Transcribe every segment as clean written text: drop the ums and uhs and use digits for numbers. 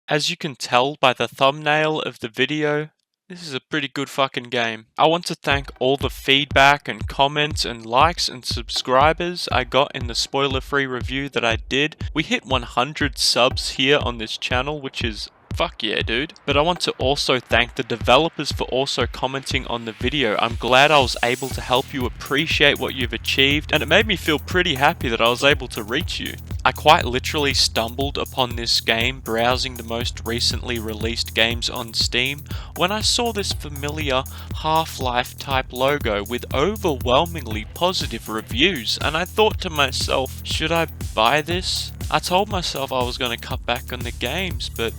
As you can tell by the thumbnail of the video, this is a pretty good fucking game. I want to thank all the feedback and comments and likes and subscribers I got in the spoiler-free review that I did. We hit 100 subs here on this channel, which is fuck yeah, dude. But I want to also thank the developers for also commenting on the video. I'm glad I was able to help you appreciate what you've achieved, and it made me feel pretty happy that I was able to reach you. I quite literally stumbled upon this game browsing the most recently released games on Steam when I saw this familiar Half-Life type logo with overwhelmingly positive reviews, and I thought to myself, should I buy this? I told myself I was going to cut back on the games, but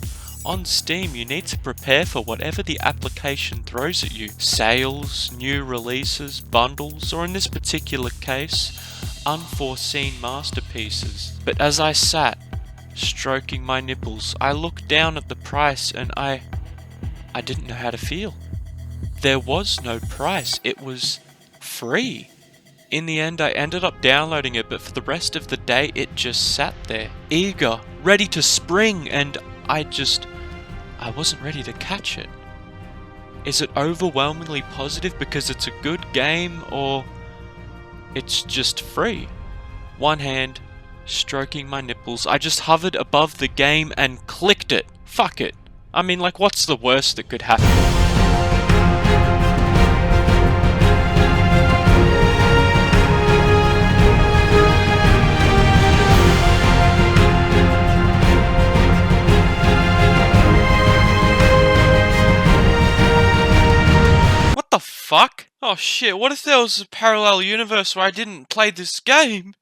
on Steam, you need to prepare for whatever the application throws at you. Sales, new releases, bundles, or in this particular case, unforeseen masterpieces. But as I sat, stroking my nipples, I looked down at the price and I didn't know how to feel. There was no price, it was free. In the end, I ended up downloading it, but for the rest of the day, it just sat there, eager, ready to spring, and I wasn't ready to catch it. Is it overwhelmingly positive because it's a good game, or it's just free? One hand, stroking my nipples, I just hovered above the game and clicked it. Fuck it. I mean, like, what's the worst that could happen? The fuck? Oh shit, what if there was a parallel universe where I didn't play this game?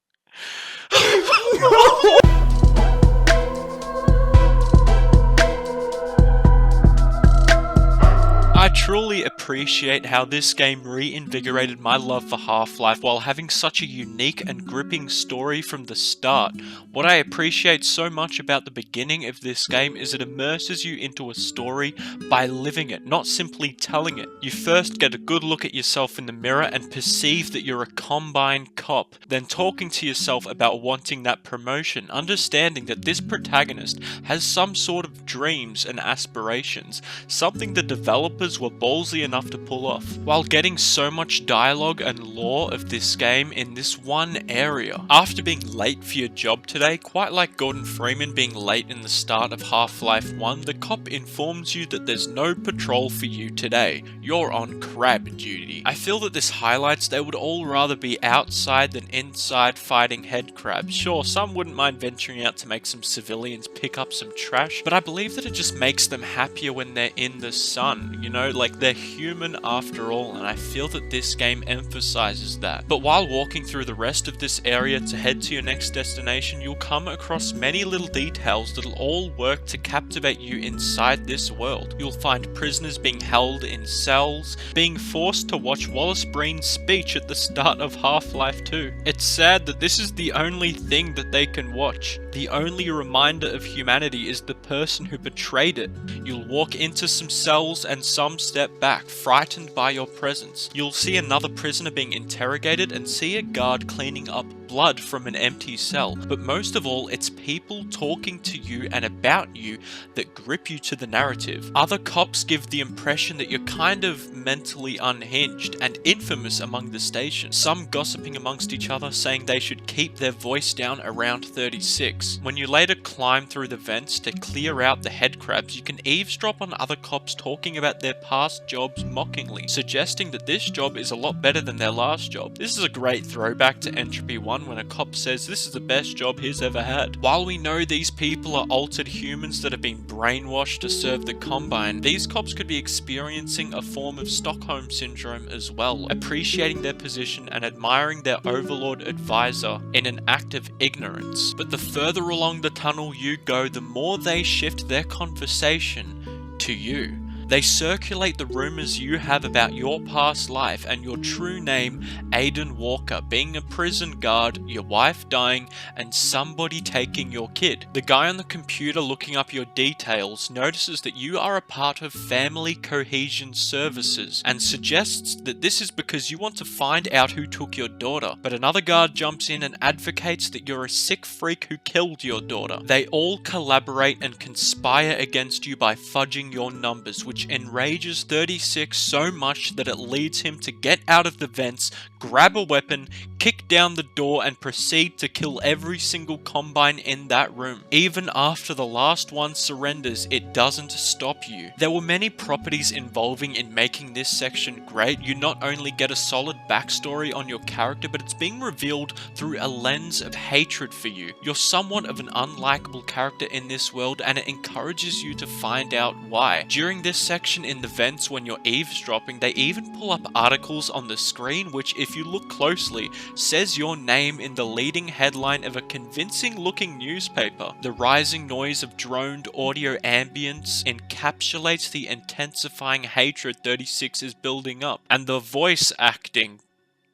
I truly appreciate how this game reinvigorated my love for Half-Life while having such a unique and gripping story from the start. What I appreciate so much about the beginning of this game is it immerses you into a story by living it, not simply telling it. You first get a good look at yourself in the mirror and perceive that you're a Combine cop, then talking to yourself about wanting that promotion, understanding that this protagonist has some sort of dreams and aspirations, something the developers were ballsy enough to pull off, while getting so much dialogue and lore of this game in this one area. After being late for your job today, quite like Gordon Freeman being late in the start of Half-Life 1, the cop informs you that there's no patrol for you today. You're on crab duty. I feel that this highlights they would all rather be outside than inside fighting head crabs. Sure, some wouldn't mind venturing out to make some civilians pick up some trash, but I believe that it just makes them happier when they're in the sun, you know? Like, they're human after all, and I feel that this game emphasizes that. But while walking through the rest of this area to head to your next destination, you'll come across many little details that'll all work to captivate you inside this world. You'll find prisoners being held in cells, being forced to watch Wallace Breen's speech at the start of Half-Life 2. It's sad that this is the only thing that they can watch. The only reminder of humanity is the person who betrayed it. You'll walk into some cells and some step back, frightened by your presence. You'll see another prisoner being interrogated and see a guard cleaning up blood from an empty cell. But most of all, it's people talking to you and about you that grip you to the narrative. Other cops give the impression that you're kind of mentally unhinged and infamous among the station. Some gossiping amongst each other, saying they should keep their voice down around 36. When you later climb through the vents to clear out the head crabs, you can eavesdrop on other cops talking about their past jobs mockingly, suggesting that this job is a lot better than their last job. This is a great throwback to Entropy 1 when a cop says this is the best job he's ever had. While we know these people are altered humans that have been brainwashed to serve the Combine, these cops could be experiencing a form of Stockholm Syndrome as well, appreciating their position and admiring their overlord advisor in an act of ignorance. But the further along the tunnel you go, the more they shift their conversation to you. They circulate the rumors you have about your past life and your true name, Aiden Walker, being a prison guard, your wife dying, and somebody taking your kid. The guy on the computer looking up your details notices that you are a part of Family Cohesion Services and suggests that this is because you want to find out who took your daughter. But another guard jumps in and advocates that you're a sick freak who killed your daughter. They all collaborate and conspire against you by fudging your numbers, which enrages 36 so much that it leads him to get out of the vents, grab a weapon, kick down the door, and proceed to kill every single Combine in that room. Even after the last one surrenders, it doesn't stop you. There were many properties involving in making this section great. You not only get a solid backstory on your character, but it's being revealed through a lens of hatred for you. You're somewhat of an unlikable character in this world, and it encourages you to find out why. During this section in the vents, when you're eavesdropping, they even pull up articles on the screen which, if you look closely, says your name in the leading headline of a convincing looking newspaper. The rising noise of droned audio ambience encapsulates the intensifying hatred 36 is building up, and the voice acting.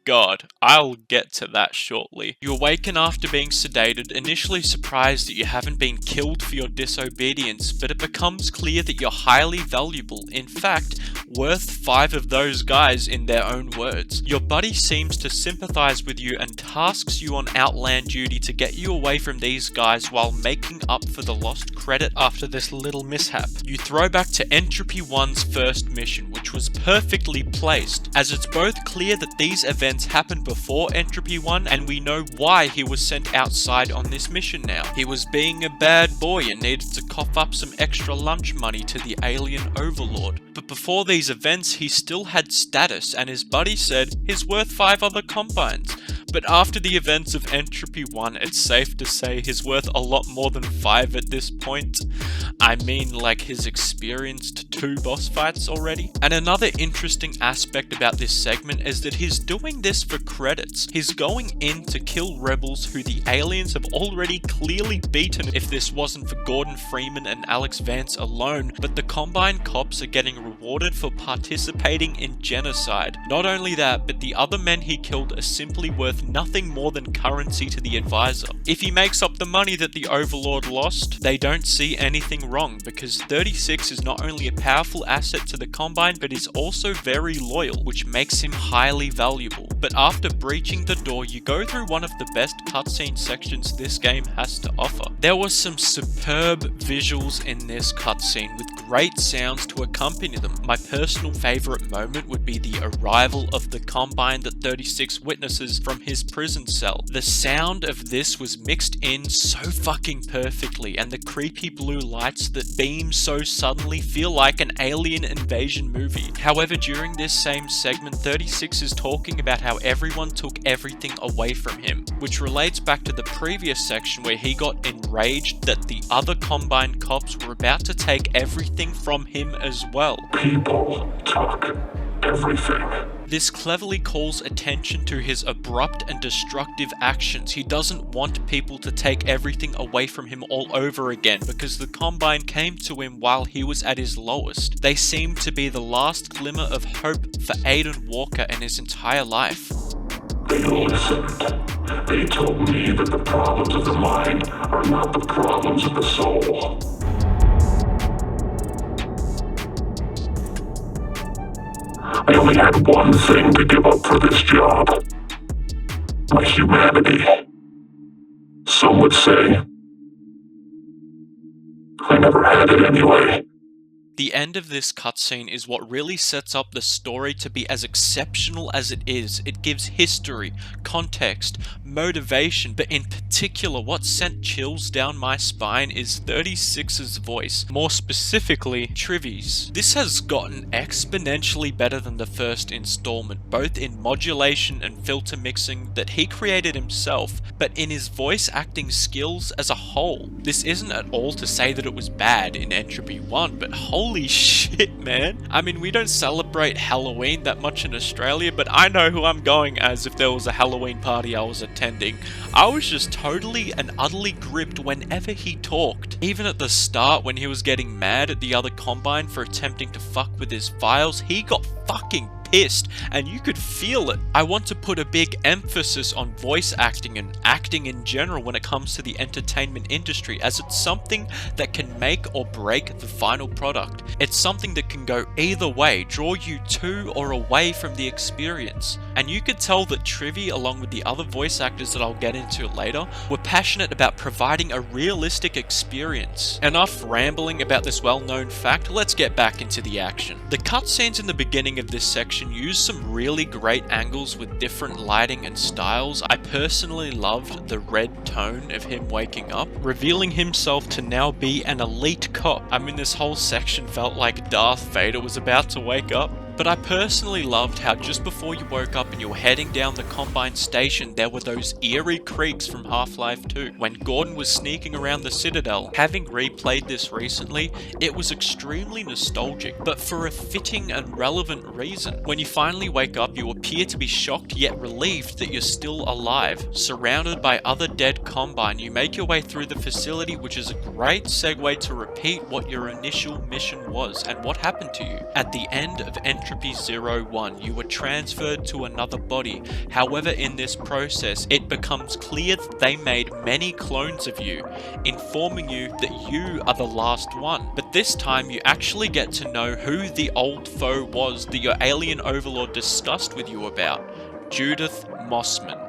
God, I'll get to that shortly. You awaken after being sedated, initially surprised that you haven't been killed for your disobedience, but it becomes clear that you're highly valuable, in fact, worth 5 of those guys in their own words. Your buddy seems to sympathize with you and tasks you on outland duty to get you away from these guys while making up for the lost credit after this little mishap. You throw back to Entropy 1's first mission, which was perfectly placed, as it's both clear that these events happened before Entropy 1, and we know why he was sent outside on this mission now. He was being a bad boy and needed to cough up some extra lunch money to the alien overlord. But before these events, he still had status, and his buddy said he's worth 5 other Combines. But after the events of Entropy 1, it's safe to say he's worth a lot more than 5 at this point. I mean, like, he's experienced 2 boss fights already. And another interesting aspect about this segment is that he's doing this for credits. He's going in to kill rebels who the aliens have already clearly beaten if this wasn't for Gordon Freeman and Alex Vance alone, but the Combine cops are getting rewarded for participating in genocide. Not only that, but the other men he killed are simply worth nothing more than currency to the advisor. If he makes up the money that the Overlord lost, they don't see anything wrong, because 36 is not only a powerful asset to the Combine, but is also very loyal, which makes him highly valuable. But after breaching the door, you go through one of the best cutscene sections this game has to offer. There was some superb visuals in this cutscene with great sounds to accompany them. My personal favourite moment would be the arrival of the Combine that 36 witnesses from his prison cell. The sound of this was mixed in so fucking perfectly, and the creepy blue lights that beam so suddenly feel like an alien invasion movie. However, during this same segment, 36 is talking about how everyone took everything away from him, which relates back to the previous section where he got enraged that the other Combine cops were about to take everything from him as well. People took everything. This cleverly calls attention to his abrupt and destructive actions. He doesn't want people to take everything away from him all over again, because the Combine came to him while he was at his lowest. They seem to be the last glimmer of hope for Aiden Walker and his entire life. They listened. They told me that the problems of the mind are not the problems of the soul. I only had one thing to give up for this job. My humanity. Some would say. I never had it anyway. The end of this cutscene is what really sets up the story to be as exceptional as it is. It gives history, context, motivation, but in particular what sent chills down my spine is 36's voice, more specifically Trivy's. This has gotten exponentially better than the first installment, both in modulation and filter mixing that he created himself, but in his voice acting skills as a whole. This isn't at all to say that it was bad in Entropy 1, but holy Holy shit, man. I mean, we don't celebrate Halloween that much in Australia, but I know who I'm going as if there was a Halloween party I was attending. I was just totally and utterly gripped whenever he talked. Even at the start, when he was getting mad at the other Combine for attempting to fuck with his files, he got fucking pissed, and you could feel it. I want to put a big emphasis on voice acting and acting in general when it comes to the entertainment industry, as it's something that can make or break the final product. It's something that can go either way, draw you to or away from the experience. And you could tell that Trivy, along with the other voice actors that I'll get into later, were passionate about providing a realistic experience. Enough rambling about this well-known fact, let's get back into the action. The cutscenes in the beginning of this section use some really great angles with different lighting and styles. I personally loved the red tone of him waking up, revealing himself to now be an elite cop. I mean, this whole section felt like Darth Vader was about to wake up. But I personally loved how just before you woke up and you were heading down the Combine station, there were those eerie creaks from Half-Life 2 when Gordon was sneaking around the Citadel. Having replayed this recently, it was extremely nostalgic, but for a fitting and relevant reason. When you finally wake up, you appear to be shocked yet relieved that you're still alive. Surrounded by other dead Combine, you make your way through the facility, which is a great segue to repeat what your initial mission was and what happened to you. At the end of Entropy 01, you were transferred to another body. However, in this process, it becomes clear that they made many clones of you, informing you that you are the last one. But this time, you actually get to know who the old foe was that your alien overlord discussed with you about: Judith Mossman.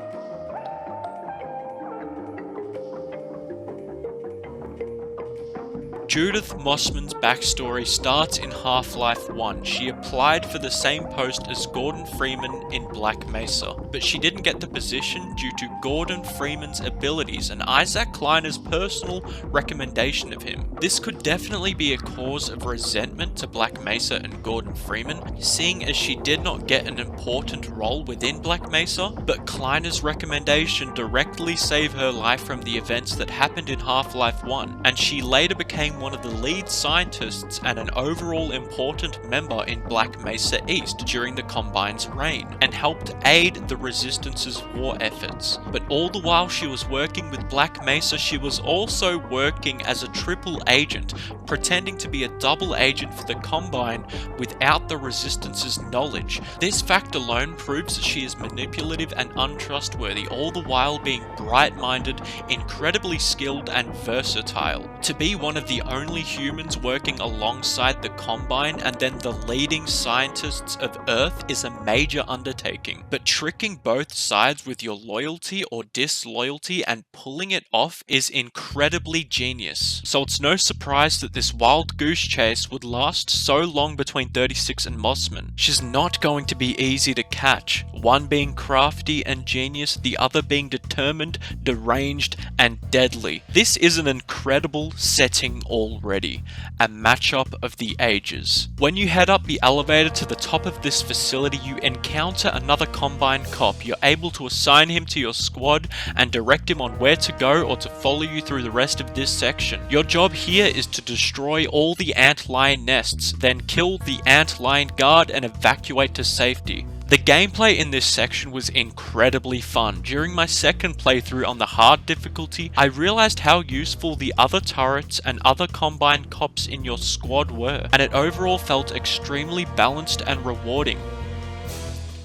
Judith Mossman's backstory starts in Half-Life 1. She applied for the same post as Gordon Freeman in Black Mesa, but she didn't get the position due to Gordon Freeman's abilities and Isaac Kleiner's personal recommendation of him. This could definitely be a cause of resentment to Black Mesa and Gordon Freeman, seeing as she did not get an important role within Black Mesa, but Kleiner's recommendation directly saved her life from the events that happened in Half-Life 1, and she later became one of the lead scientists and an overall important member in Black Mesa East during the Combine's reign, and helped aid the Resistance's war efforts. But all the while she was working with Black Mesa, she was also working as a triple agent, pretending to be a double agent for the Combine without the Resistance's knowledge. This fact alone proves that she is manipulative and untrustworthy, all the while being bright-minded, incredibly skilled and versatile. To be one of the only humans working alongside the Combine and then the leading scientists of Earth is a major undertaking, but tricking both sides with your loyalty or disloyalty and pulling it off is incredibly genius. So it's no surprise that this wild goose chase would last so long between 36 and Mossman. She's not going to be easy to catch, one being crafty and genius, the other being determined, deranged, and deadly. This is an incredible setting already, a matchup of the ages. When you head up the elevator to the top of this facility, you encounter another Combine cop. You're able to assign him to your squad and direct him on where to go or to follow you through the rest of this section. Your job here is to destroy all the antlion nests, then kill the antlion guard and evacuate to safety. The gameplay in this section was incredibly fun. During my second playthrough on the hard difficulty, I realized how useful the other turrets and other Combine cops in your squad were, and it overall felt extremely balanced and rewarding.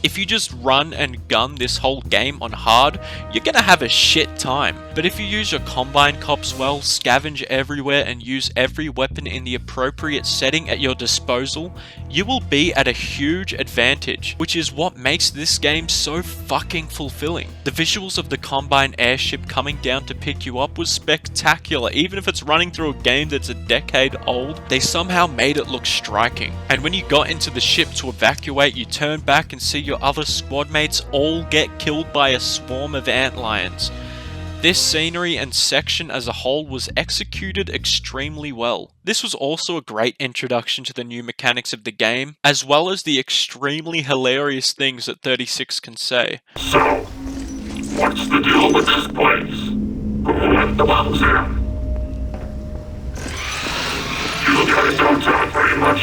If you just run and gun this whole game on hard, you're gonna have a shit time. But if you use your Combine cops well, scavenge everywhere and use every weapon in the appropriate setting at your disposal, you will be at a huge advantage, which is what makes this game so fucking fulfilling. The visuals of the Combine airship coming down to pick you up was spectacular. Even if it's running through a game that's a decade old, they somehow made it look striking. And when you got into the ship to evacuate, you turn back and see your other squad mates all get killed by a swarm of antlions. This scenery and section as a whole was executed extremely well. This was also a great introduction to the new mechanics of the game, as well as the extremely hilarious things that 36 can say. So, what's the deal with this place? Who let the bombs in? You guys don't sound very much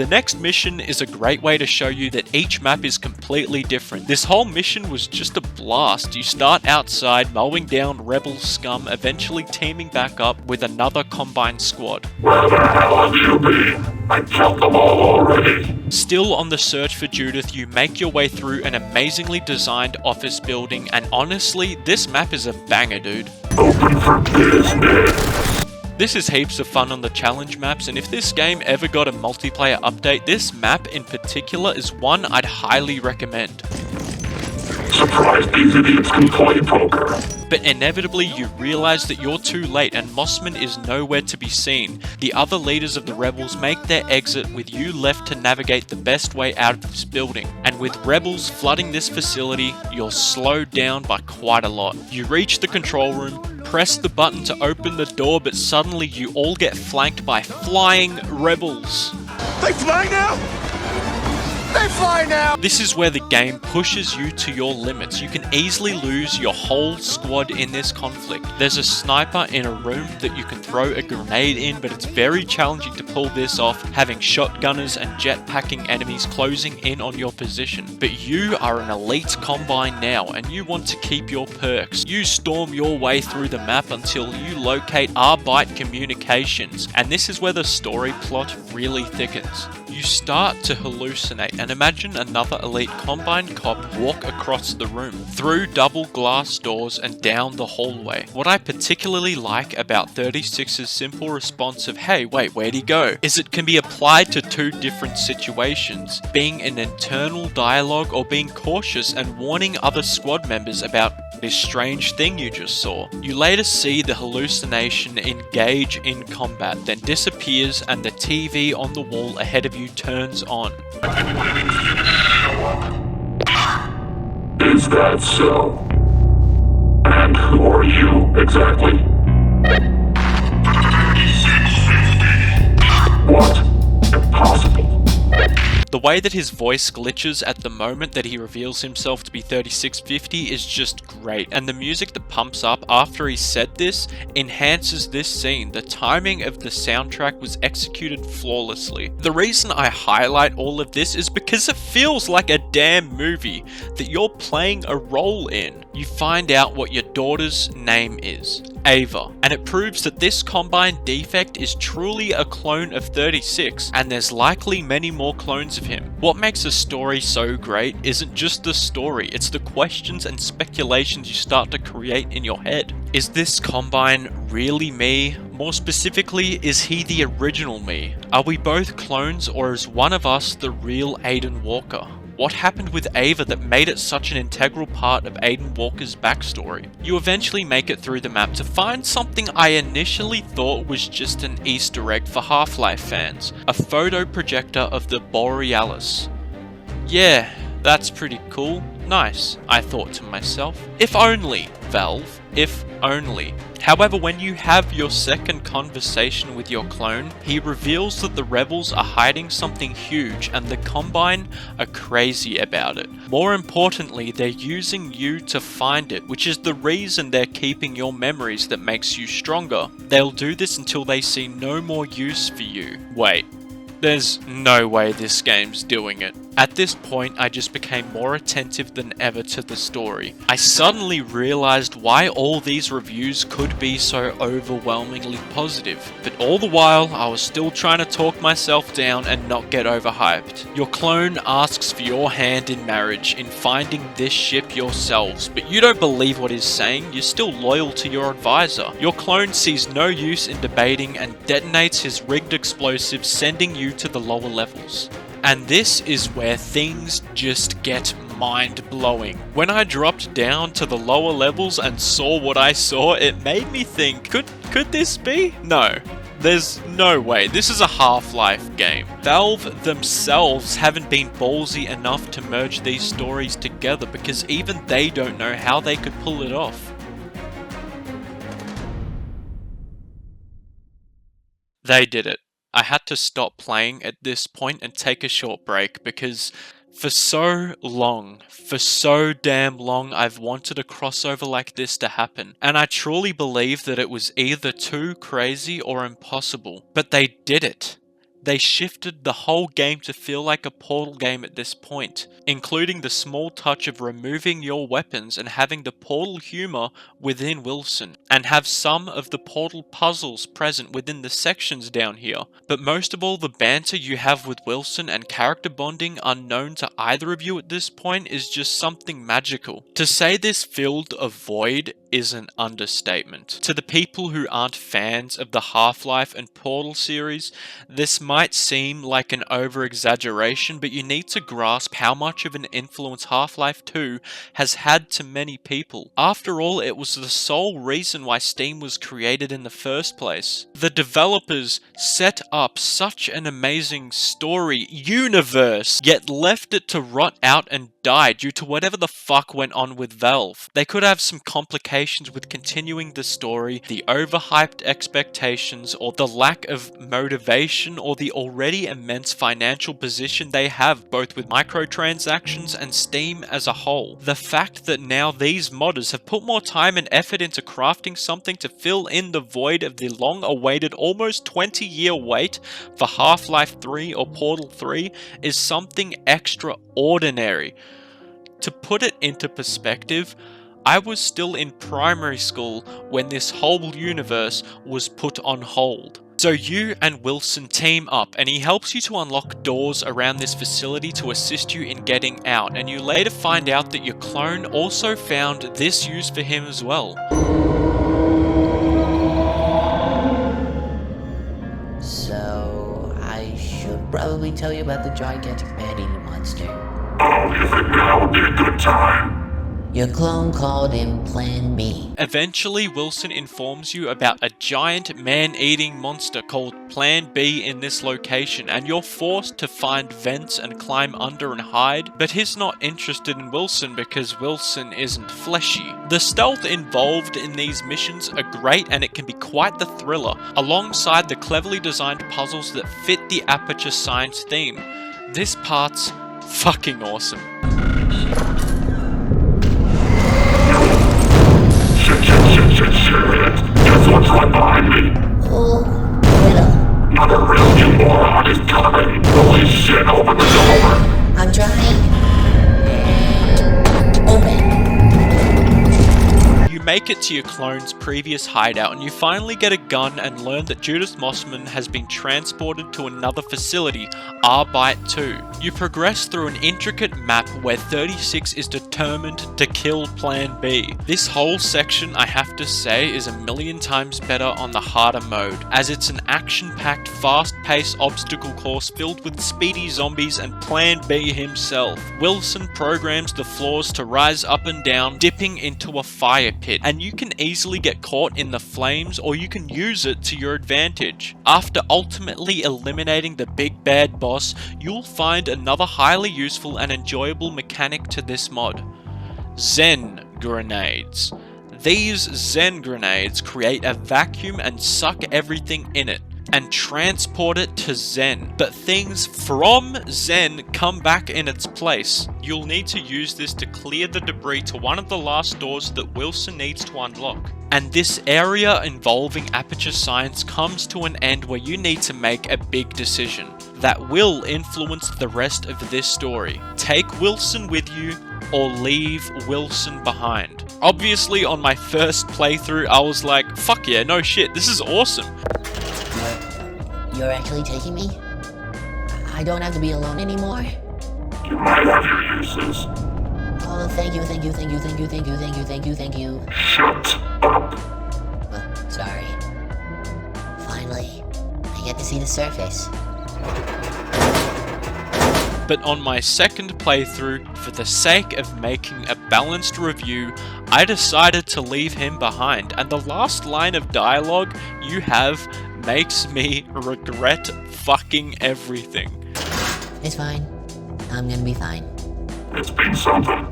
The next mission is a great way to show you that each map is completely different. This whole mission was just a blast. You start outside mowing down rebel scum, eventually teaming back up with another Combine squad. Where the hell have you been? I killed them all already. Still on the search for Judith, you make your way through an amazingly designed office building, and honestly, this map is a banger, dude. Open for business. This is heaps of fun on the challenge maps, and if this game ever got a multiplayer update, this map in particular is one I'd highly recommend. Surprised these idiots can play poker. But inevitably you realize that you're too late and Mossman is nowhere to be seen. The other leaders of the rebels make their exit with you left to navigate the best way out of this building. And with rebels flooding this facility, you're slowed down by quite a lot. You reach the control room, press the button to open the door, but suddenly you all get flanked by flying rebels. They fly now? They fly now! This is where the game pushes you to your limits. You can easily lose your whole squad in this conflict. There's a sniper in a room that you can throw a grenade in, but it's very challenging to pull this off, having shotgunners and jetpacking enemies closing in on your position. But you are an elite Combine now, and you want to keep your perks. You storm your way through the map until you locate Arbite Communications, and this is where the story plot really thickens. You start to hallucinate and imagine another elite Combine cop walk across the room, through double glass doors and down the hallway. What I particularly like about 36's simple response of "hey, wait, where'd he go?" is it can be applied to two different situations, being an internal dialogue or being cautious and warning other squad members about this strange thing you just saw. You later see the hallucination engage in combat, then disappears and the TV on the wall ahead of you turns on. Is that so? And who are you, exactly? 3650. What? Impossible. The way that his voice glitches at the moment that he reveals himself to be 3650 is just great, and the music that pumps up after he said this enhances this scene. The timing of the soundtrack was executed flawlessly. The reason I highlight all of this is because it feels like a damn movie that you're playing a role in. You find out what your daughter's name is, Ava, and it proves that this Combine defect is truly a clone of 36, and there's likely many more clones of him. What makes a story so great isn't just the story, it's the questions and speculations you start to create in your head. Is this Combine really me? More specifically, is he the original me? Are we both clones, or is one of us the real Aiden Walker? What happened with Ava that made it such an integral part of Aiden Walker's backstory? You eventually make it through the map to find something I initially thought was just an Easter egg for Half-Life fans, a photo projector of the borealis. Yeah, that's pretty cool. Nice, I thought to myself. If only, Valve, if only. However, when you have your second conversation with your clone, he reveals that the rebels are hiding something huge and the Combine are crazy about it. More importantly, they're using you to find it, which is the reason they're keeping your memories that makes you stronger. They'll do this until they see no more use for you. Wait. There's no way this game's doing it. At this point, I just became more attentive than ever to the story. I suddenly realized why all these reviews could be so overwhelmingly positive, but all the while, I was still trying to talk myself down and not get overhyped. Your clone asks for your hand in marriage in finding this ship yourselves, but you don't believe what he's saying, you're still loyal to your advisor. Your clone sees no use in debating and detonates his rigged explosives, sending you to the lower levels. And this is where things just get mind-blowing. When I dropped down to the lower levels and saw what I saw, it made me think, could this be? No. There's no way. This is a Half-Life game. Valve themselves haven't been ballsy enough to merge these stories together because even they don't know how they could pull it off. They did it. I had to stop playing at this point and take a short break because for so damn long, I've wanted a crossover like this to happen. And I truly believe that it was either too crazy or impossible. But they did it. They shifted the whole game to feel like a Portal game at this point, including the small touch of removing your weapons and having the Portal humor within Wilson, and have some of the Portal puzzles present within the sections down here. But most of all, the banter you have with Wilson and character bonding unknown to either of you at this point is just something magical. To say this filled a void is an understatement. To the people who aren't fans of the Half-Life and Portal series, this might seem like an over-exaggeration, but you need to grasp how much of an influence Half-Life 2 has had to many people. After all, it was the sole reason why Steam was created in the first place. The developers set up such an amazing story universe, yet left it to rot out and die due to whatever the fuck went on with Valve. They could have some complications with continuing the story, the overhyped expectations, or the lack of motivation, or the already immense financial position they have both with microtransactions and Steam as a whole. The fact that now these modders have put more time and effort into crafting something to fill in the void of the long-awaited almost 20-year wait for Half-Life 3 or Portal 3 is something extraordinary. To put it into perspective, I was still in primary school when this whole universe was put on hold. So you and Wilson team up and he helps you to unlock doors around this facility to assist you in getting out, and you later find out that your clone also found this use for him as well. So, I should probably tell you about the gigantic man-eating monster. Oh, you think now would be a good time? Your clone called him Plan B. Eventually, Wilson informs you about a giant man-eating monster called Plan B in this location, and you're forced to find vents and climb under and hide, but he's not interested in Wilson because Wilson isn't fleshy. The stealth involved in these missions are great, and it can be quite the thriller, alongside the cleverly designed puzzles that fit the Aperture Science theme. This part's fucking awesome. Shit. Guess what's right behind me? Oh, get up. Another real new moron is coming. Holy shit, open the door. I'm trying. Open. You make it to your clone's previous hideout and you finally get a gun and learn that Judith Mossman has been transported to another facility, Arbite 2. You progress through an intricate map where 36 is determined to kill Plan B. This whole section, I have to say, is a million times better on the harder mode, as it's an action-packed, fast-paced obstacle course filled with speedy zombies and Plan B himself. Wilson programs the floors to rise up and down, dipping into a fire pit, and you can easily get caught in the flames or you can use it to your advantage. After ultimately eliminating the big bad boss, you'll find another highly useful and enjoyable mechanic to this mod: Zen grenades. These Zen grenades create a vacuum and suck everything in it and transport it to Zen, but things from Zen come back in its place. You'll need to use this to clear the debris to one of the last doors that Wilson needs to unlock. And this area involving Aperture Science comes to an end where you need to make a big decision that will influence the rest of this story. Take Wilson with you or leave Wilson behind. Obviously, on my first playthrough, I was like, fuck yeah, no shit, this is awesome. You're actually taking me? I don't have to be alone anymore? You might have your uses. Oh, thank you. Shut up. Sorry. Finally, I get to see the surface. But on my second playthrough, for the sake of making a balanced review, I decided to leave him behind, and the last line of dialogue you have makes me regret fucking everything. It's fine. I'm gonna be fine. It's been something.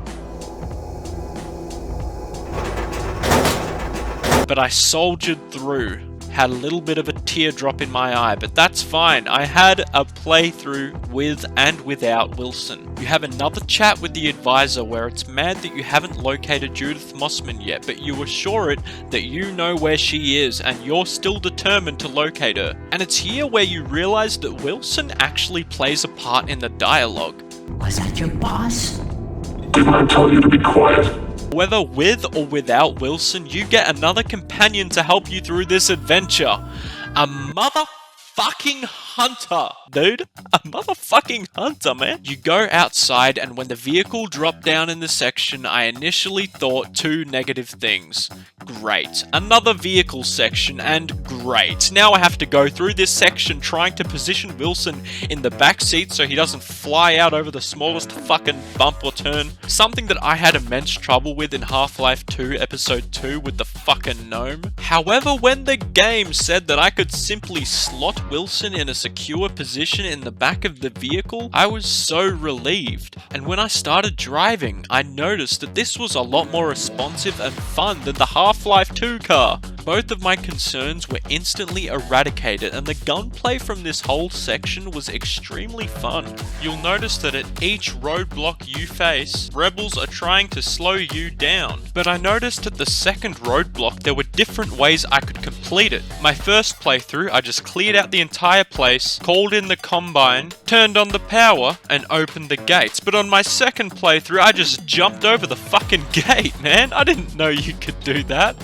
But I soldiered through. had a little bit of a teardrop in my eye, but that's fine. I had a playthrough with and without Wilson. You have another chat with the advisor where it's mad that you haven't located Judith Mossman yet, but you assure it that you know where she is and you're still determined to locate her. And it's here where you realize that Wilson actually plays a part in the dialogue. Was that your boss? Didn't I tell you to be quiet? Whether with or without Wilson, you get another companion to help you through this adventure. A motherfucking hunter, dude. A motherfucking hunter, man. You go outside, and when the vehicle dropped down in the section, I initially thought two negative things. Great. Another vehicle section, and great. Now I have to go through this section trying to position Wilson in the back seat so he doesn't fly out over the smallest fucking bump or turn. Something that I had immense trouble with in Half-Life 2 Episode 2 with the fucking gnome. However, when the game said that I could simply slot Wilson in a secure position in the back of the vehicle, I was so relieved. And when I started driving, I noticed that this was a lot more responsive and fun than the Half-Life 2 car. Both of my concerns were instantly eradicated, and the gunplay from this whole section was extremely fun. You'll notice that at each roadblock you face, rebels are trying to slow you down. But I noticed at the second roadblock there were different ways I could complete it. My first playthrough, I just cleared out the entire place, called in the combine, turned on the power, and opened the gates. But on my second playthrough, I just jumped over the fucking gate, man. I didn't know you could do that.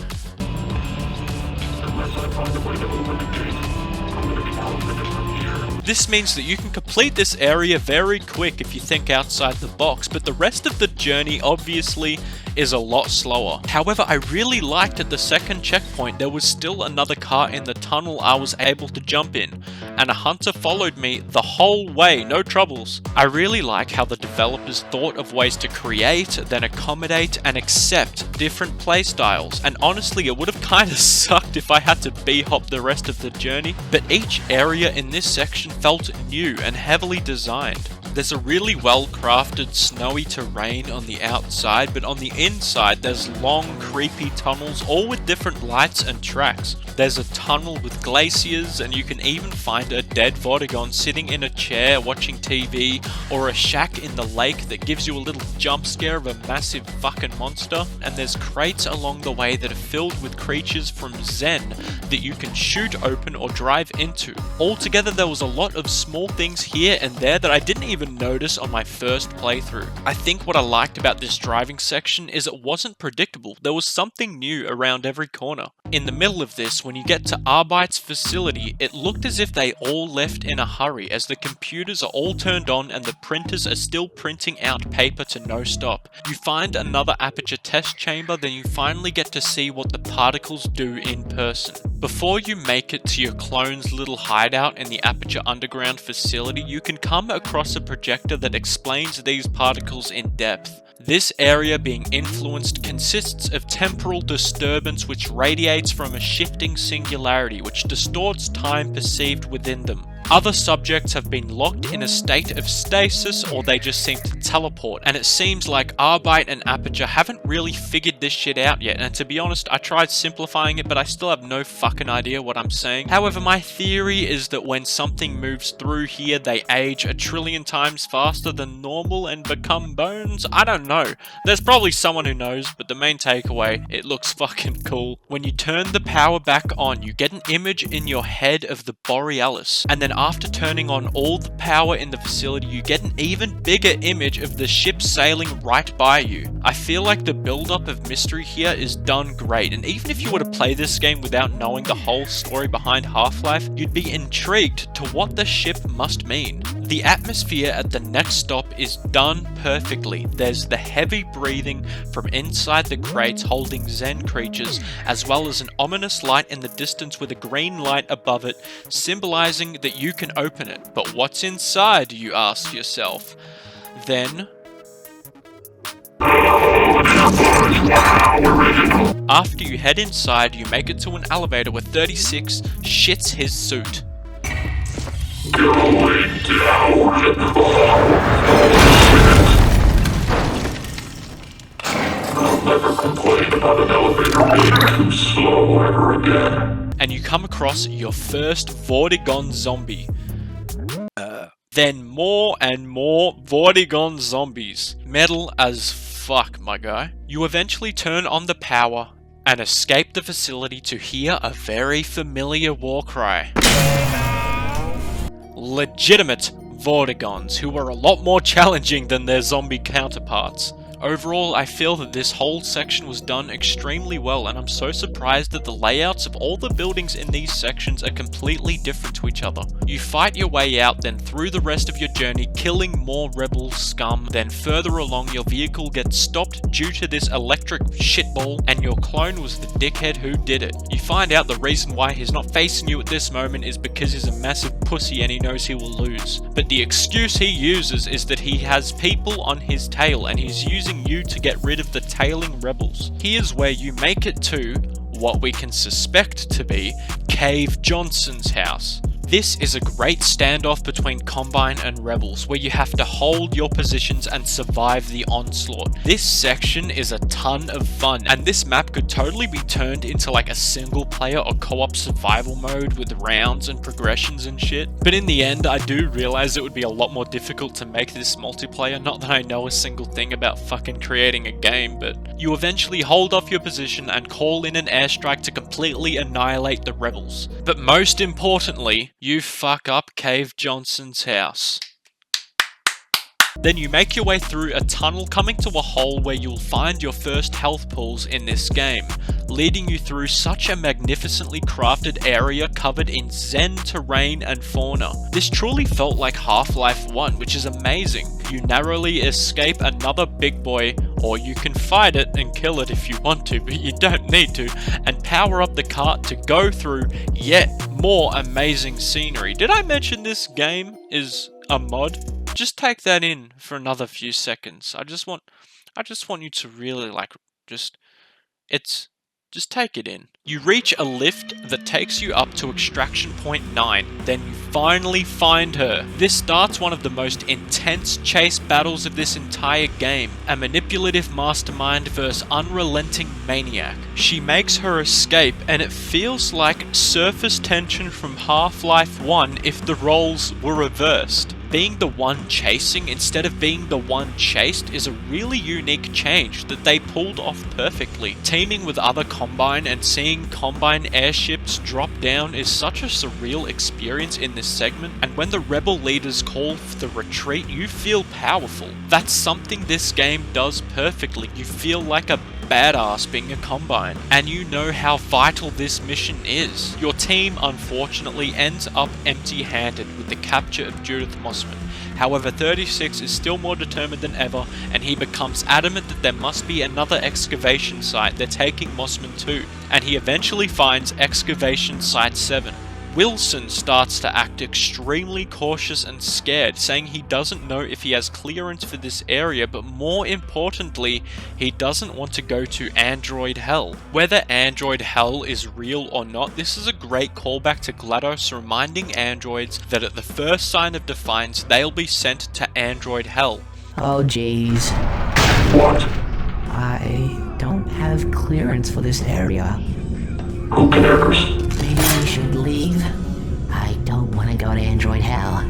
This means that you can complete this area very quick if you think outside the box, but the rest of the journey obviously is a lot slower. However, I really liked at the second checkpoint there was still another car in the tunnel I was able to jump in, and a hunter followed me the whole way, no troubles. I really like how the developers thought of ways to create, then accommodate and accept different playstyles, and honestly it would have kind of sucked if I had to b-hop the rest of the journey, but each area in this section felt new and heavily designed. There's a really well crafted snowy terrain on the outside, but on the inside there's long creepy tunnels all with different lights and tracks. There's a tunnel with glaciers, and you can even find a dead Vortigern sitting in a chair watching TV, or a shack in the lake that gives you a little jump scare of a massive fucking monster, and there's crates along the way that are filled with creatures from Zen that you can shoot open or drive into. Altogether there was a lot of small things here and there that I didn't even notice on my first playthrough. I think what I liked about this driving section is it wasn't predictable. There was something new around every corner. In the middle of this, when you get to Arbeit's facility, it looked as if they all left in a hurry as the computers are all turned on and the printers are still printing out paper to no stop. You find another aperture test chamber, then you finally get to see what the particles do in person. Before you make it to your clone's little hideout in the Aperture Underground facility, you can come across a projector that explains these particles in depth. This area being influenced consists of temporal disturbance which radiates from a shifting singularity which distorts time perceived within them. Other subjects have been locked in a state of stasis, or they just seem to teleport, and it seems like Arbeit and Aperture haven't really figured this shit out yet, and to be honest, I tried simplifying it, but I still have no fucking idea what I'm saying. However, my theory is that when something moves through here, they age 1 trillion times faster than normal and become bones? I don't know. There's probably someone who knows, but the main takeaway, it looks fucking cool. When you turn the power back on, you get an image in your head of the borealis, and then after turning on all the power in the facility, you get an even bigger image of the ship sailing right by you. I feel like the build-up of mystery here is done great, and even if you were to play this game without knowing the whole story behind Half-Life, you'd be intrigued to what the ship must mean. The atmosphere at the next stop is done perfectly. There's the heavy breathing from inside the crates holding Zen creatures, as well as an ominous light in the distance with a green light above it, symbolizing that you can open it. But what's inside, you ask yourself? Then, after you head inside, you make it to an elevator where 36 shits his suit. Going down. I'll never complain about an elevator being too slow ever again. and you come across your first Vortigon zombie. Then more and more Vortigon zombies. Metal as fuck, my guy. You eventually turn on the power and escape the facility to hear a very familiar war cry. Legitimate Vortigons, who are a lot more challenging than their zombie counterparts. Overall, I feel that this whole section was done extremely well, and I'm so surprised that the layouts of all the buildings in these sections are completely different to each other. You fight your way out, then through the rest of your journey, killing more rebel scum, then further along your vehicle gets stopped due to this electric shitball, and your clone was the dickhead who did it. You find out the reason why he's not facing you at this moment is because he's a massive pussy and he knows he will lose. But the excuse he uses is that he has people on his tail, and he's using you to get rid of the tailing rebels. Here's where you make it to what we can suspect to be Cave Johnson's house. This is a great standoff between Combine and Rebels, where you have to hold your positions and survive the onslaught. This section is a ton of fun, and this map could totally be turned into like a single player or co-op survival mode with rounds and progressions and shit. But in the end, I do realize it would be a lot more difficult to make this multiplayer, not that I know a single thing about fucking creating a game, but you eventually hold off your position and call in an airstrike to completely annihilate the rebels. But most importantly, you fuck up Cave Johnson's house. Then you make your way through a tunnel coming to a hole where you'll find your first health pools in this game, leading you through such a magnificently crafted area covered in zen terrain and fauna. This truly felt like Half-Life 1, which is amazing. You narrowly escape another big boy, or you can fight it and kill it if you want to, but you don't need to, and power up the cart to go through yet more amazing scenery. Did I mention this game is a mod? Just take that in for another few seconds. I just want you to really just take it in. You reach a lift that takes you up to extraction point 9, then you finally find her. This starts one of the most intense chase battles of this entire game, a manipulative mastermind versus unrelenting maniac. She makes her escape, and it feels like surface tension from Half-Life 1 if the roles were reversed. Being the one chasing instead of being the one chased is a really unique change that they pulled off perfectly. Teaming with other Combine and seeing Combine airships drop down is such a surreal experience in this segment, and when the rebel leaders call for the retreat, you feel powerful. That's something this game does perfectly. You feel like a badass being a Combine, and you know how vital this mission is. Your team unfortunately ends up empty-handed with the capture of Judith Mossman. However, 36 is still more determined than ever, and he becomes adamant that there must be another excavation site they're taking Mossman to, and he eventually finds excavation site 7. Wilson starts to act extremely cautious and scared, saying he doesn't know if he has clearance for this area, but more importantly, he doesn't want to go to Android Hell. Whether Android Hell is real or not, this is a great callback to GLaDOS reminding androids that at the first sign of defiance, they'll be sent to Android Hell. Oh jeez. What? I don't have clearance for this area. Who cares? Maybe we should leave? I don't want to go to Android Hell.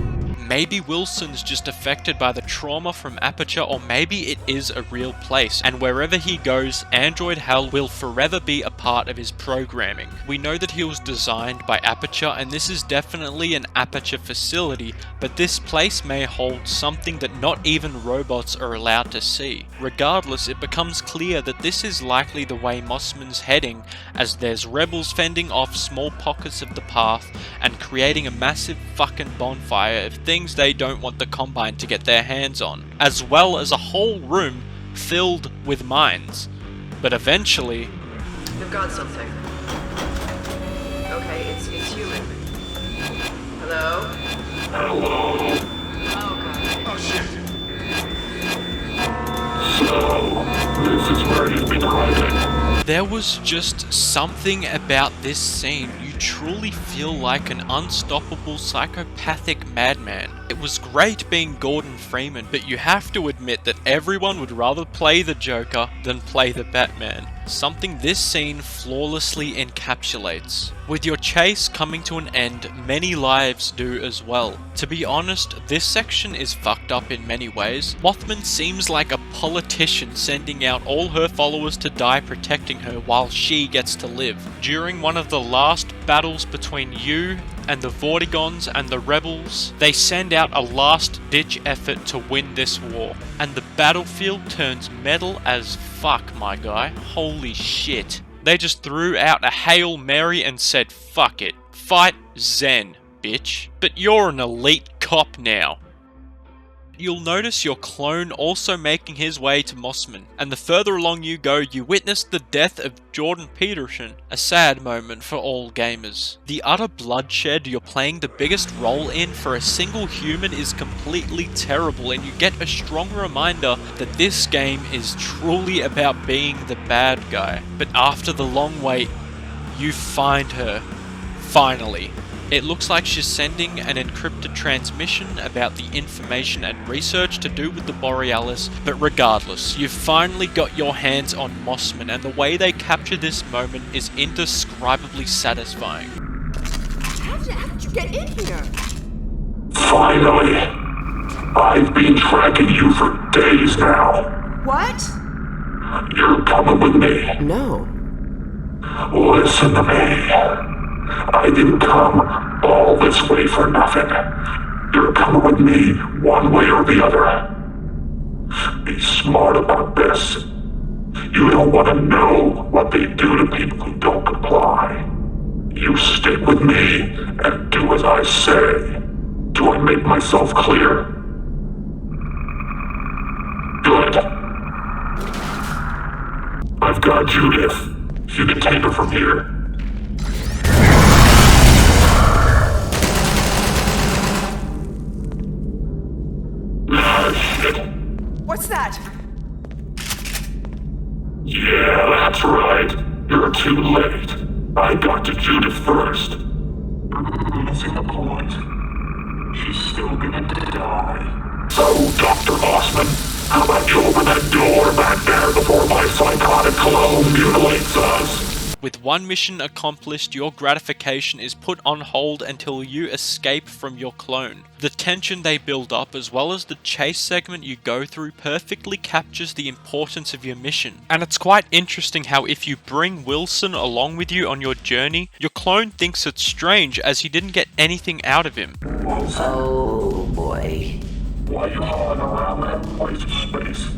Maybe Wilson's just affected by the trauma from Aperture, or maybe it is a real place, and wherever he goes, Android Hell will forever be a part of his programming. We know that he was designed by Aperture, and this is definitely an Aperture facility, but this place may hold something that not even robots are allowed to see. Regardless, it becomes clear that this is likely the way Mossman's heading, as there's rebels fending off small pockets of the path and creating a massive fucking bonfire of things they don't want the Combine to get their hands on, as well as a whole room filled with mines. But eventually... They've got something. Okay, it's human. Hello? Hello. Oh god. Oh shit. So, this is where you've been hiding. There was just something about this scene. You truly feel like an unstoppable psychopathic madman. It was great being Gordon Freeman, but you have to admit that everyone would rather play the Joker than play the Batman, something this scene flawlessly encapsulates. With your chase coming to an end, many lives do as well. To be honest, this section is fucked up in many ways. Mothman seems like a politician sending out all her followers to die protecting her while she gets to live. During one of the last battles between you and the Vortigons and the rebels, they send out a last-ditch effort to win this war, and the battlefield turns metal as fuck, my guy. Holy shit. They just threw out a Hail Mary and said, fuck it. Fight Zen, bitch. But you're an elite cop now. You'll notice your clone also making his way to Mossman, and the further along you go, you witness the death of Jordan Peterson, a sad moment for all gamers. The utter bloodshed you're playing the biggest role in for a single human is completely terrible, and you get a strong reminder that this game is truly about being the bad guy. But after the long wait, you find her. Finally. It looks like she's sending an encrypted transmission about the information and research to do with the Borealis, but regardless, you've finally got your hands on Mossman, and the way they capture this moment is indescribably satisfying. How did you get in here? Finally! I've been tracking you for days now. What? You're coming with me. No. Listen to me. I didn't come all this way for nothing. You're coming with me one way or the other. Be smart about this. You don't want to know what they do to people who don't comply. You stick with me and do as I say. Do I make myself clear? Good. I've got Judith. You can take her from here. What's that? Yeah, that's right. You're too late. I got to Judith first. Missing the point. She's still gonna die. So, Dr. Mossman, how about you open that door back there before my psychotic clone mutilates us? With one mission accomplished, your gratification is put on hold until you escape from your clone. The tension they build up, as well as the chase segment you go through, perfectly captures the importance of your mission. And it's quite interesting how if you bring Wilson along with you on your journey, your clone thinks it's strange as he didn't get anything out of him. Oh boy. Why are you hauling around that place of space?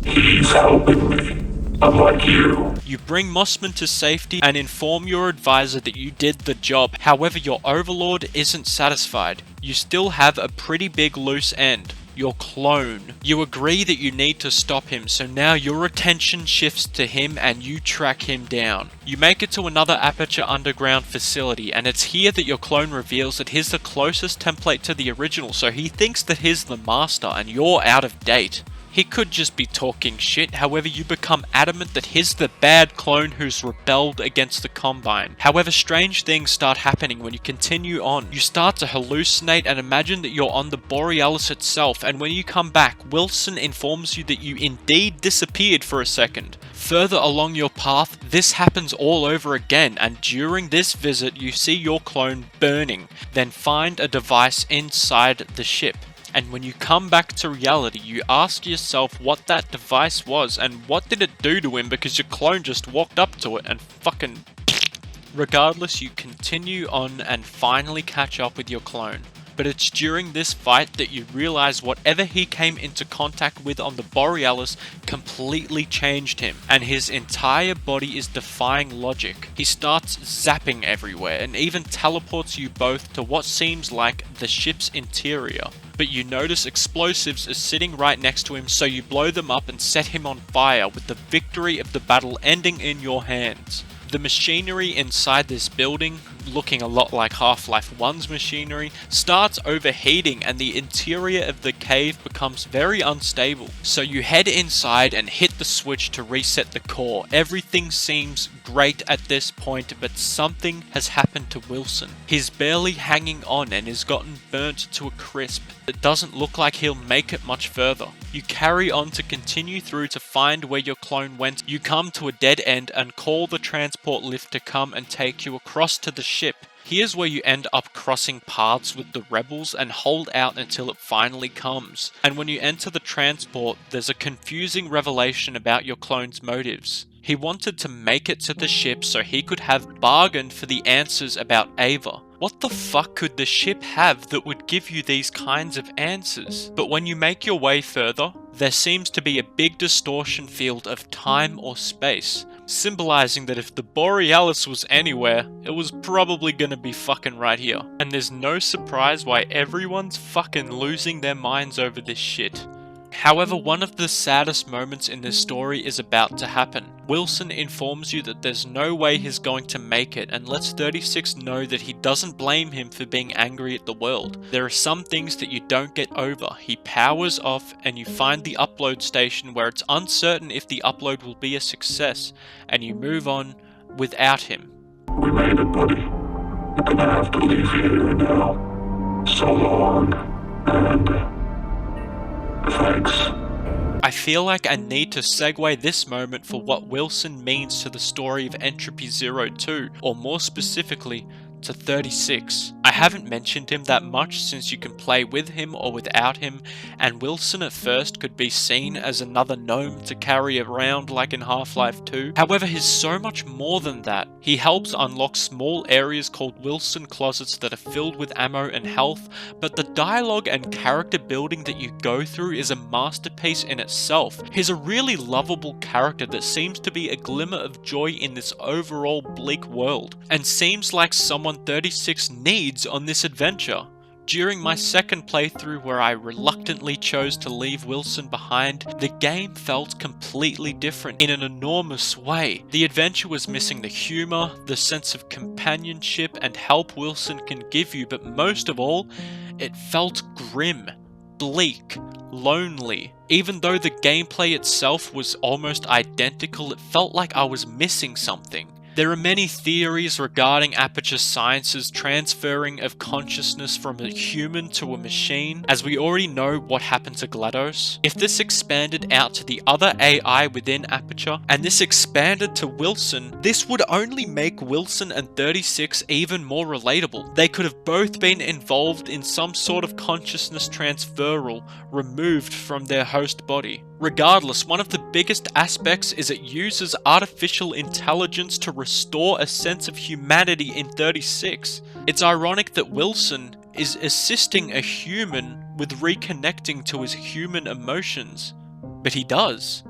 He's helping me. Unlike you. You bring Mossman to safety and inform your advisor that you did the job. However, your overlord isn't satisfied. You still have a pretty big loose end. Your clone. You agree that you need to stop him, so now your attention shifts to him and you track him down. You make it to another Aperture underground facility, and it's here that your clone reveals that he's the closest template to the original, so he thinks that he's the master and you're out of date. He could just be talking shit, however you become adamant that he's the bad clone who's rebelled against the Combine. However, strange things start happening when you continue on. You start to hallucinate and imagine that you're on the Borealis itself, and when you come back, Wilson informs you that you indeed disappeared for a second. Further along your path, this happens all over again, and during this visit you see your clone burning, then find a device inside the ship. And when you come back to reality, you ask yourself what that device was and what did it do to him, because your clone just walked up to it and fucking... Regardless, you continue on and finally catch up with your clone. But it's during this fight that you realize whatever he came into contact with on the Borealis completely changed him, and his entire body is defying logic. He starts zapping everywhere and even teleports you both to what seems like the ship's interior. But you notice explosives are sitting right next to him, so you blow them up and set him on fire, with the victory of the battle ending in your hands. The machinery inside this building, looking a lot like Half-Life 1's machinery, starts overheating and the interior of the cave becomes very unstable. So you head inside and hit the switch to reset the core. Everything seems great at this point, but something has happened to Wilson. He's barely hanging on and has gotten burnt to a crisp. It doesn't look like he'll make it much further. You carry on to continue through to find where your clone went. You come to a dead end and call the transport lift to come and take you across to the ship. Here's where you end up crossing paths with the rebels and hold out until it finally comes. And when you enter the transport, there's a confusing revelation about your clone's motives. He wanted to make it to the ship so he could have bargained for the answers about Ava. What the fuck could the ship have that would give you these kinds of answers? But when you make your way further, there seems to be a big distortion field of time or space, symbolizing that if the borealis was anywhere, it was probably gonna be fucking right here. And there's no surprise why everyone's fucking losing their minds over this shit. However, one of the saddest moments in this story is about to happen. Wilson informs you that there's no way he's going to make it and lets 36 know that he doesn't blame him for being angry at the world. There are some things that you don't get over. He powers off and you find the upload station where it's uncertain if the upload will be a success, and you move on without him. We made it, buddy. You're gonna have to leave here now. So long, and thanks. I feel like I need to segue this moment for what Wilson means to the story of Entropy 02, or more specifically, to 36. I haven't mentioned him that much since you can play with him or without him, and Wilson at first could be seen as another gnome to carry around like in Half-Life 2. However, he's so much more than that. He helps unlock small areas called Wilson closets that are filled with ammo and health, but the dialogue and character building that you go through is a masterpiece in itself. He's a really lovable character that seems to be a glimmer of joy in this overall bleak world, and seems like someone 36 needs on this adventure. During my second playthrough where I reluctantly chose to leave Wilson behind, the game felt completely different in an enormous way. The adventure was missing the humour, the sense of companionship and help Wilson can give you, but most of all, it felt grim, bleak, lonely. Even though the gameplay itself was almost identical, it felt like I was missing something. There are many theories regarding aperture science's transferring of consciousness from a human to a machine, as we already know what happened to GLaDOS. If this expanded out to the other AI within Aperture, and this expanded to Wilson, this would only make Wilson and 36 even more relatable. They could have both been involved in some sort of consciousness transferal removed from their host body. Regardless, one of the biggest aspects is it uses artificial intelligence to restore a sense of humanity in 36. It's ironic that Wilson is assisting a human with reconnecting to his human emotions, but he does.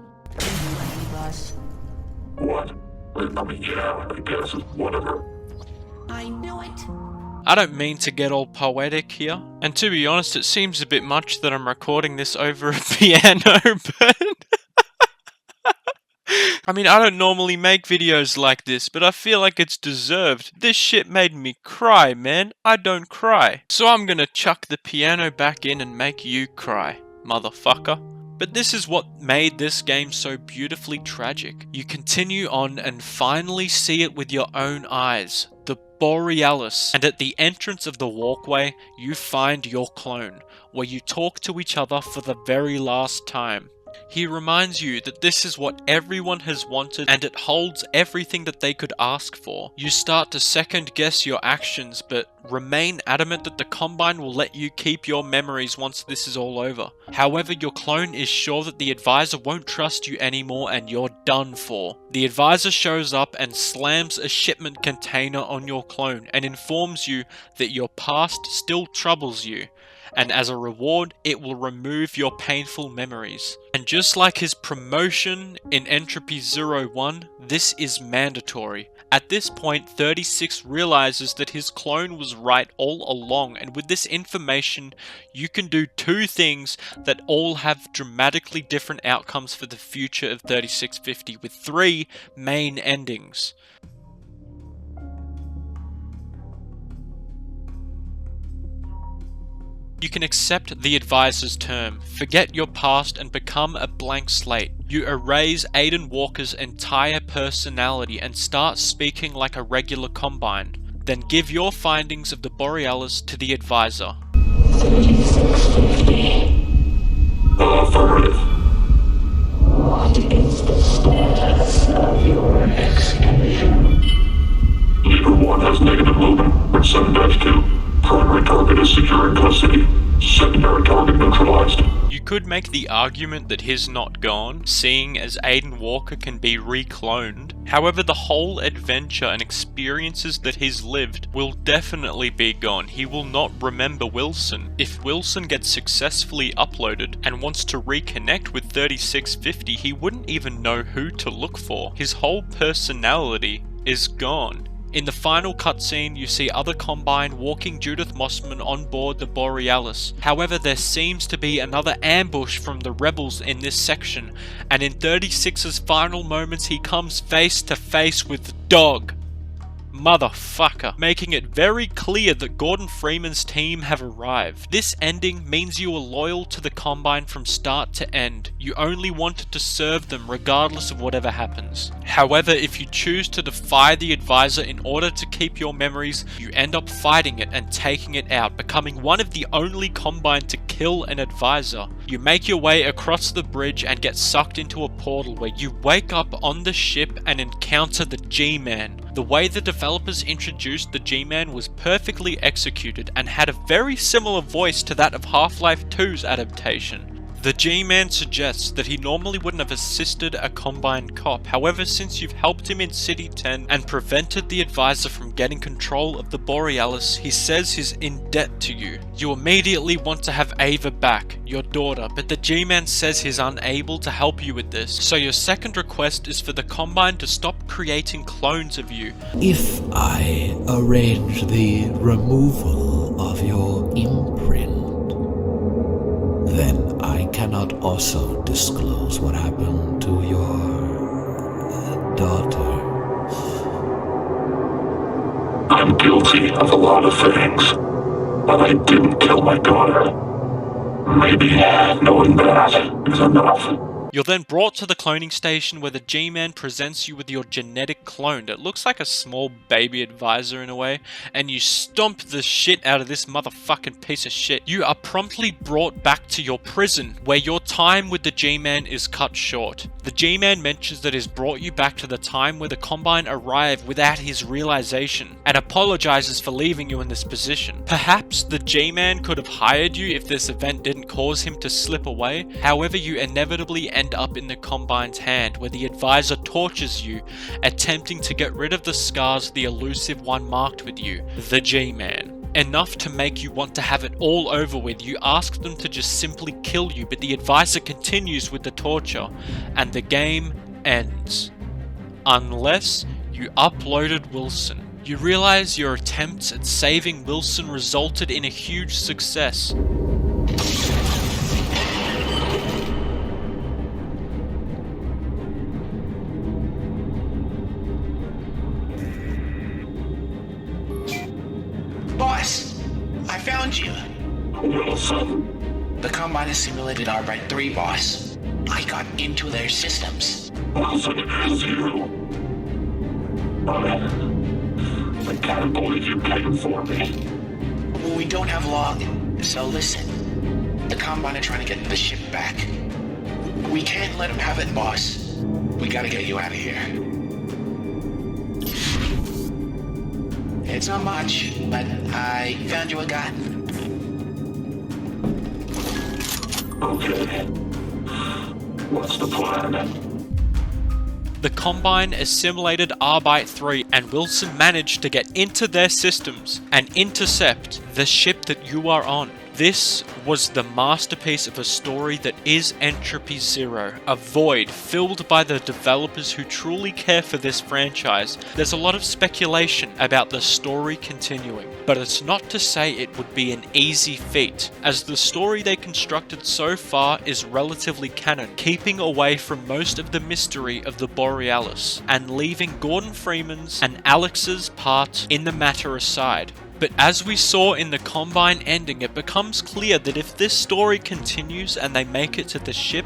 What? I mean, yeah, I guess, whatever. I knew it. I don't mean to get all poetic here, and to be honest, it seems a bit much that I'm recording this over a piano, but I mean, I don't normally make videos like this, but I feel like it's deserved. This shit made me cry, man. I don't cry. So I'm gonna chuck the piano back in and make you cry, motherfucker. But this is what made this game so beautifully tragic. You continue on and finally see it with your own eyes. The borealis. And at the entrance of the walkway, you find your clone, where you talk to each other for the very last time. He reminds you that this is what everyone has wanted and it holds everything that they could ask for. You start to second guess your actions, but remain adamant that the Combine will let you keep your memories once this is all over. However, your clone is sure that the advisor won't trust you anymore and you're done for. The advisor shows up and slams a shipment container on your clone and informs you that your past still troubles you, and as a reward, it will remove your painful memories. And just like his promotion in Entropy 01, this is mandatory. At this point, 36 realizes that his clone was right all along, and with this information, you can do two things that all have dramatically different outcomes for the future of 3650, with three main endings. You can accept the advisor's term, forget your past and become a blank slate. You erase Aiden Walker's entire personality and start speaking like a regular Combine. Then give your findings of the borealis to the advisor. Affirmative. What is the status of your excavation? Leader 1 has negative movement at 7-2. Primary target is secure in custody. Secondary target neutralized. You could make the argument that he's not gone, seeing as Aiden Walker can be recloned. However, the whole adventure and experiences that he's lived will definitely be gone. He will not remember Wilson. If Wilson gets successfully uploaded and wants to reconnect with 3650, he wouldn't even know who to look for. His whole personality is gone. In the final cutscene, you see other Combine walking Judith Mossman on board the Borealis. However, there seems to be another ambush from the rebels in this section, and in 36's final moments he comes face to face with Dog. Motherfucker, making it very clear that Gordon Freeman's team have arrived. This ending means you are loyal to the Combine from start to end. You only wanted to serve them regardless of whatever happens. However, if you choose to defy the advisor in order to keep your memories, you end up fighting it and taking it out, becoming one of the only Combine to kill an advisor. You make your way across the bridge and get sucked into a portal where you wake up on the ship and encounter the G-Man. The way the developers introduced the G-Man was perfectly executed and had a very similar voice to that of Half-Life 2's adaptation. The G-Man suggests that he normally wouldn't have assisted a Combine cop, however since you've helped him in City 10 and prevented the advisor from getting control of the Borealis, he says he's in debt to you. You immediately want to have Ava back, your daughter, but the G-Man says he's unable to help you with this, so your second request is for the Combine to stop creating clones of you. If I arrange the removal of your imprint, then I cannot also disclose what happened to your daughter. I'm guilty of a lot of things, but I didn't kill my daughter. Maybe knowing that is enough. You're then brought to the cloning station where the G-Man presents you with your genetic clone that looks like a small baby advisor in a way, and you stomp the shit out of this motherfucking piece of shit. You are promptly brought back to your prison, where your time with the G-Man is cut short. The G-Man mentions that he's brought you back to the time where the Combine arrived without his realization, and apologizes for leaving you in this position. Perhaps the G-Man could have hired you if this event didn't cause him to slip away, however you inevitably end up in the Combine's hand, where the advisor tortures you, attempting to get rid of the scars the elusive one marked with you, the G-Man. Enough to make you want to have it all over with. You ask them to just simply kill you, but the advisor continues with the torture, and the game ends. Unless you uploaded Wilson. You realize your attempts at saving Wilson resulted in a huge success. Boss, I found you. Wilson. The Combine has simulated Arbite 3, boss. I got into their systems. Wilson, it is you. I can't believe you came for me. Well, we don't have long, so listen. The Combine are trying to get the ship back. We can't let them have it, boss. We gotta get you out of here. It's not much, but I found you a gun. Okay. What's the plan? The Combine assimilated Arbite 3 and Wilson managed to get into their systems and intercept the ship that you are on. This was the masterpiece of a story that is Entropy Zero, a void filled by the developers who truly care for this franchise. There's a lot of speculation about the story continuing, but it's not to say it would be an easy feat, as the story they constructed so far is relatively canon, keeping away from most of the mystery of the Borealis, and leaving Gordon Freeman's and Alex's part in the matter aside. But as we saw in the Combine ending, it becomes clear that if this story continues and they make it to the ship,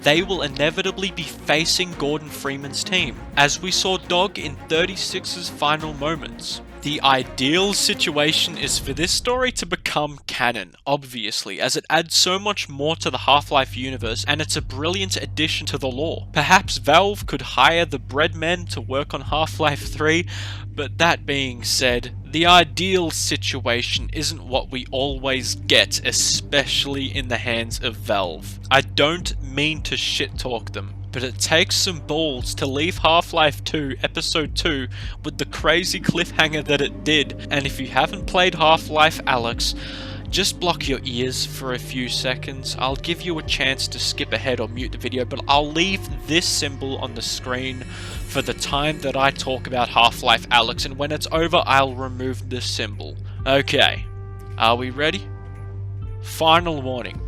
they will inevitably be facing Gordon Freeman's team, as we saw Dog in 36's final moments. The ideal situation is for this story to become canon, obviously, as it adds so much more to the Half-Life universe and it's a brilliant addition to the lore. Perhaps Valve could hire the Breadmen to work on Half-Life 3, but that being said, the ideal situation isn't what we always get, especially in the hands of Valve. I don't mean to shit-talk them, but it takes some balls to leave Half-Life 2 Episode 2 with the crazy cliffhanger that it did, and if you haven't played Half-Life Alyx, just block your ears for a few seconds. I'll give you a chance to skip ahead or mute the video, but I'll leave this symbol on the screen for the time that I talk about Half-Life Alyx, and when it's over, I'll remove this symbol. Okay, are we ready? Final warning.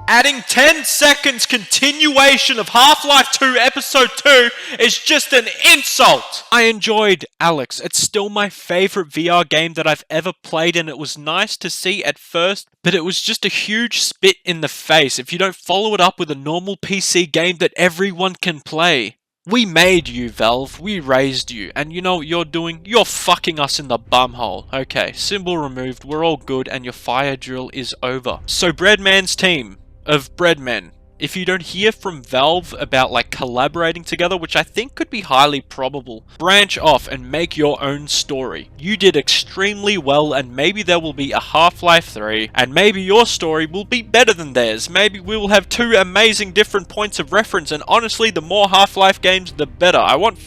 Adding 10 seconds continuation of Half-Life 2 Episode 2 is just an insult! I enjoyed Alyx. It's still my favourite VR game that I've ever played, and it was nice to see at first, but it was just a huge spit in the face if you don't follow it up with a normal PC game that everyone can play. We made you, Valve. We raised you. And you know what you're doing? You're fucking us in the bumhole. Okay, symbol removed. We're all good, and your fire drill is over. So, Breadman's team of Breadmen. If you don't hear from Valve about like collaborating together, which I think could be highly probable, branch off and make your own story. You did extremely well, and maybe there will be a Half-Life 3, and maybe your story will be better than theirs. Maybe we will have two amazing different points of reference, and honestly, the more Half-Life games, the better. I want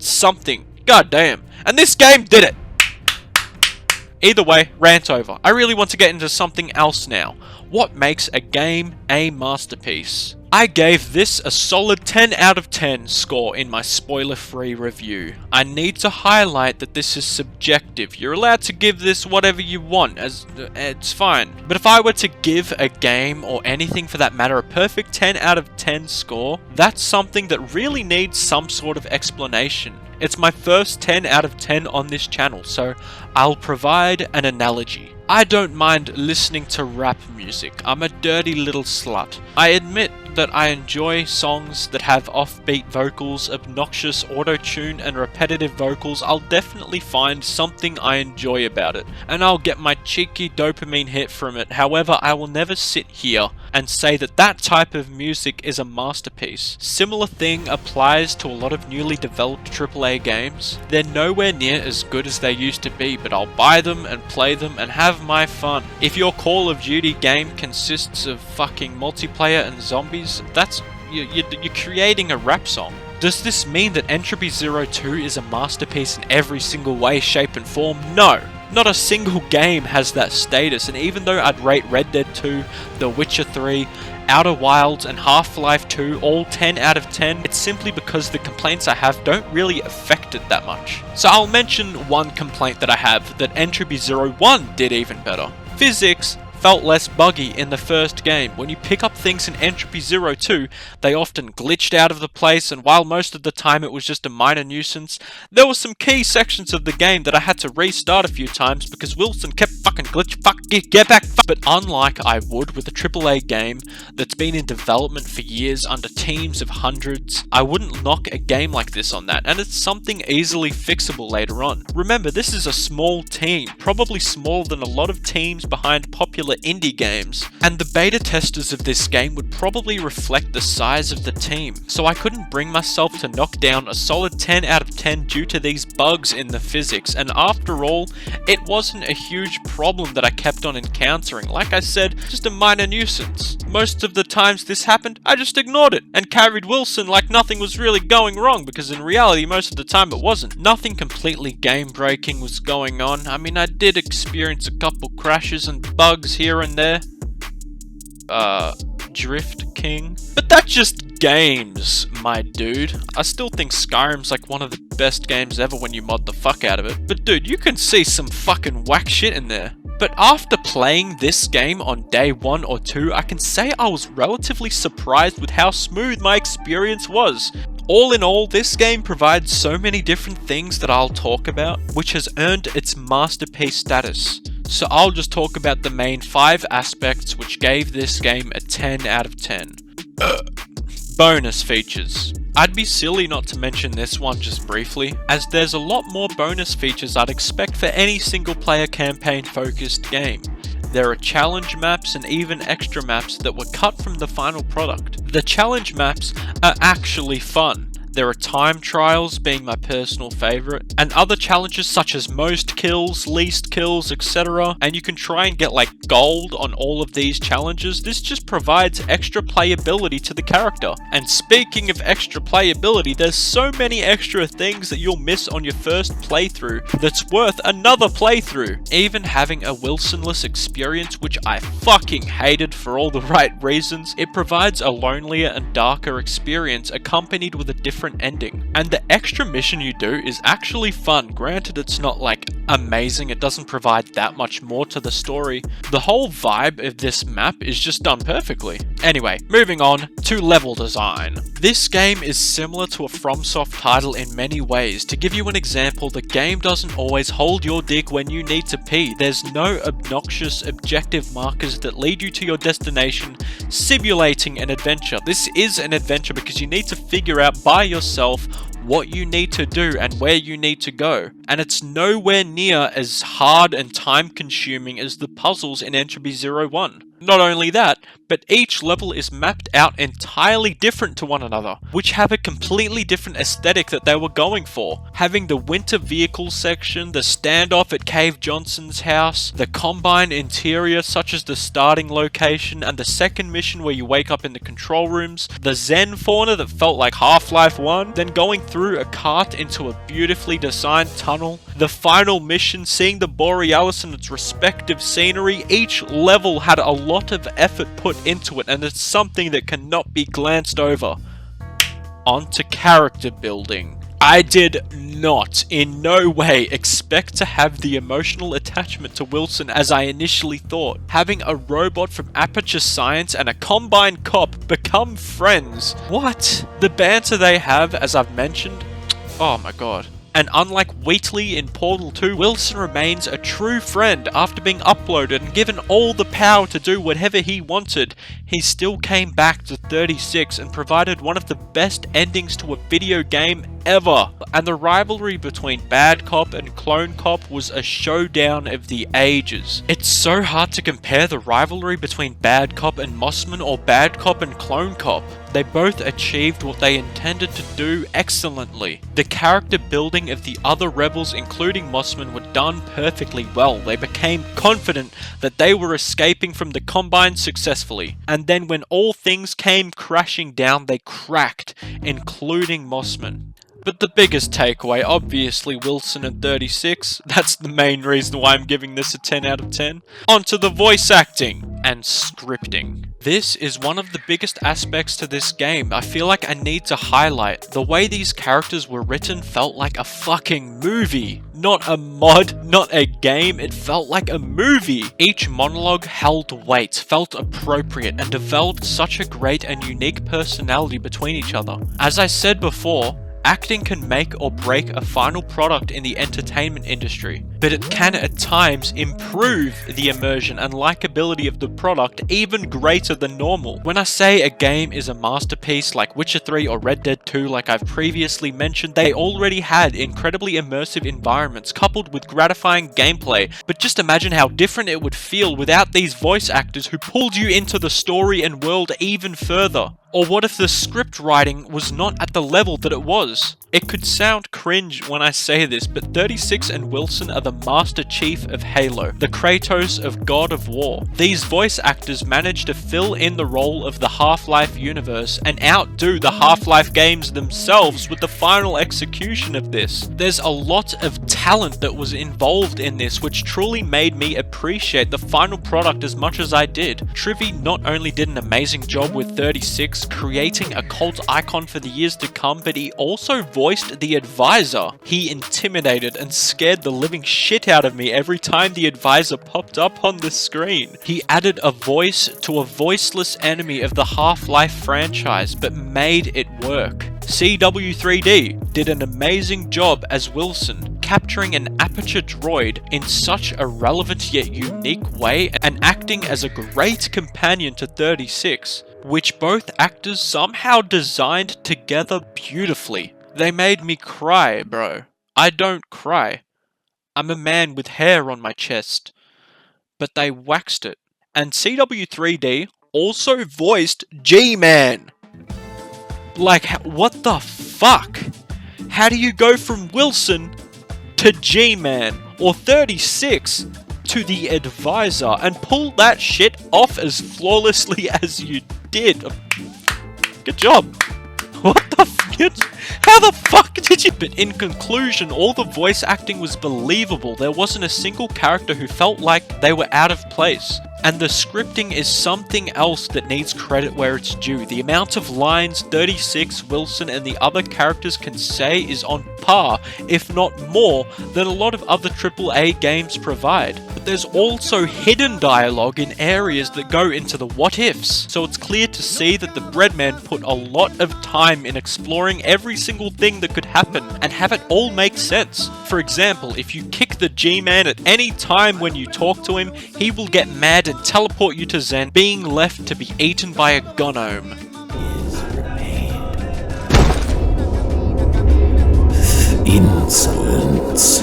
something. God damn. And this game did it! Either way, rant over. I really want to get into something else now. What makes a game a masterpiece? I gave this a solid 10 out of 10 score in my spoiler-free review. I need to highlight that this is subjective. You're allowed to give this whatever you want, as it's fine. But if I were to give a game, or anything for that matter, a perfect 10 out of 10 score, that's something that really needs some sort of explanation. It's my first 10 out of 10 on this channel, so I'll provide an analogy. I don't mind listening to rap music. I'm a dirty little slut. I admit that I enjoy songs that have offbeat vocals, obnoxious auto-tune, and repetitive vocals. I'll definitely find something I enjoy about it, and I'll get my cheeky dopamine hit from it. However, I will never sit here and say that that type of music is a masterpiece. Similar thing applies to a lot of newly developed AAA games. They're nowhere near as good as they used to be, but I'll buy them and play them and have my fun. If your Call of Duty game consists of fucking multiplayer and zombies, you're creating a rap song. Does this mean that Entropy 02 is a masterpiece in every single way, shape and form? No. Not a single game has that status, and even though I'd rate Red Dead 2, The Witcher 3, Outer Wilds and Half-Life 2 all 10 out of 10, it's simply because the complaints I have don't really affect it that much. So I'll mention one complaint that I have that Entropy 01 did even better. Physics felt less buggy in the first game. When you pick up things in Entropy 02, they often glitched out of the place, and while most of the time it was just a minor nuisance, there were some key sections of the game that I had to restart a few times because Wilson kept fucking get back. But unlike I would with a AAA game that's been in development for years under teams of hundreds, I wouldn't knock a game like this on that, and it's something easily fixable later on. Remember, this is a small team, probably smaller than a lot of teams behind popular indie games, and the beta testers of this game would probably reflect the size of the team, so I couldn't bring myself to knock down a solid 10 out of 10 due to these bugs in the physics, and after all, it wasn't a huge problem that I kept on encountering. Like I said, just a minor nuisance. Most of the times this happened, I just ignored it, and carried Wilson like nothing was really going wrong, because in reality, most of the time it wasn't. Nothing completely game-breaking was going on. I mean, I did experience a couple crashes and bugs here and there. Drift King. But that's just games, my dude. I still think Skyrim's like one of the best games ever when you mod the fuck out of it. But dude, you can see some fucking whack shit in there. But after playing this game on day 1 or 2, I can say I was relatively surprised with how smooth my experience was. All in all, this game provides so many different things that I'll talk about, which has earned its masterpiece status. So I'll just talk about the main 5 aspects which gave this game a 10 out of 10. Bonus features. I'd be silly not to mention this one just briefly, as there's a lot more bonus features I'd expect for any single player campaign focused game. There are challenge maps and even extra maps that were cut from the final product. The challenge maps are actually fun. There are time trials being my personal favourite, and other challenges such as most kills, least kills, etc. And you can try and get like gold on all of these challenges. This just provides extra playability to the character. And speaking of extra playability, there's so many extra things that you'll miss on your first playthrough that's worth another playthrough. Even having a Wilsonless experience, which I fucking hated for all the right reasons, it provides a lonelier and darker experience accompanied with a different ending. And the extra mission you do is actually fun. Granted, it's not like amazing, it doesn't provide that much more to the story. The whole vibe of this map is just done perfectly. Anyway, moving on to level design. This game is similar to a FromSoft title in many ways. To give you an example, the game doesn't always hold your dick when you need to pee. There's no obnoxious objective markers that lead you to your destination, simulating an adventure. This is an adventure because you need to figure out by yourself what you need to do and where you need to go. And it's nowhere near as hard and time consuming as the puzzles in Entropy 01. Not only that, but each level is mapped out entirely different to one another, which have a completely different aesthetic that they were going for. Having the winter vehicle section, the standoff at Cave Johnson's house, the Combine interior such as the starting location, and the second mission where you wake up in the control rooms, the Zen fauna that felt like Half-Life 1, then going through a cart into a beautifully designed tunnel, the final mission seeing the borealis and its respective scenery. Each level had a lot of effort put into it, and it's something that cannot be glanced over. On to character building. I did not, in no way, expect to have the emotional attachment to Wilson as I initially thought. Having a robot from Aperture Science and a Combine cop become friends. What? The banter they have, as I've mentioned, oh my god. And unlike Wheatley in Portal 2, Wilson remains a true friend after being uploaded and given all the power to do whatever he wanted. He still came back to 36 and provided one of the best endings to a video game ever. And the rivalry between Bad Cop and Clone Cop was a showdown of the ages. It's so hard to compare the rivalry between Bad Cop and Mossman or Bad Cop and Clone Cop. They both achieved what they intended to do excellently. The character building of the other rebels, including Mossman, were done perfectly well. They became confident that they were escaping from the Combine successfully. And then when all things came crashing down, they cracked, including Mossman. But the biggest takeaway, obviously Wilson and 36, that's the main reason why I'm giving this a 10 out of 10. Onto the voice acting and scripting. This is one of the biggest aspects to this game. I feel like I need to highlight. The way these characters were written felt like a fucking movie. Not a mod, not a game, it felt like a movie. Each monologue held weight, felt appropriate, and developed such a great and unique personality between each other. As I said before, acting can make or break a final product in the entertainment industry, but it can at times improve the immersion and likability of the product even greater than normal. When I say a game is a masterpiece like Witcher 3 or Red Dead 2, like I've previously mentioned, they already had incredibly immersive environments coupled with gratifying gameplay, but just imagine how different it would feel without these voice actors who pulled you into the story and world even further. Or what if the script writing was not at the level that it was? It could sound cringe when I say this, but 36 and Wilson are the Master Chief of Halo, the Kratos of God of War. These voice actors managed to fill in the role of the Half-Life universe and outdo the Half-Life games themselves with the final execution of this. There's a lot of talent that was involved in this, which truly made me appreciate the final product as much as I did. Trivy not only did an amazing job with 36, creating a cult icon for the years to come, but he also voiced the advisor. He intimidated and scared the living shit out of me every time the advisor popped up on the screen. He added a voice to a voiceless enemy of the Half-Life franchise, but made it work. CW3D did an amazing job as Wilson, capturing an aperture droid in such a relevant yet unique way and acting as a great companion to 36, which both actors somehow designed together beautifully. They made me cry, bro. I don't cry. I'm a man with hair on my chest. But they waxed it. And CW3D also voiced G-Man. Like, what the fuck? How do you go from Wilson to G-Man or 36 to the advisor and pull that shit off as flawlessly as you did? Good job. What the fuck? How the fuck did you? But in conclusion, all the voice acting was believable. There wasn't a single character who felt like they were out of place. And the scripting is something else that needs credit where it's due. The amount of lines 36, Wilson, and the other characters can say is on par, if not more, than a lot of other AAA games provide. But there's also hidden dialogue in areas that go into the what-ifs, so it's clear to see that the Breadman put a lot of time in exploring every single thing that could happen and have it all make sense. For example, if you kick the G-Man at any time when you talk to him, he will get mad and teleport you to Zen, being left to be eaten by a gnome. Insolence.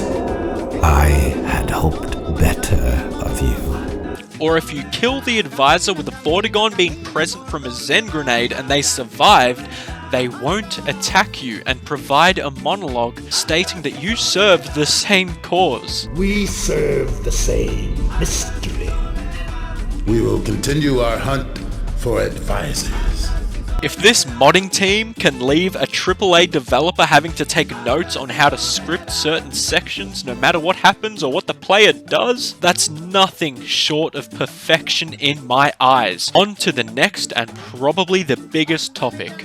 I had hoped better of you. Or if you kill the advisor with a Vortigaunt being present from a Zen grenade and they survived, they won't attack you and provide a monologue stating that you serve the same cause. We serve the same mystery. We will continue our hunt for advisors. If this modding team can leave a AAA developer having to take notes on how to script certain sections no matter what happens or what the player does, that's nothing short of perfection in my eyes. On to the next and probably the biggest topic.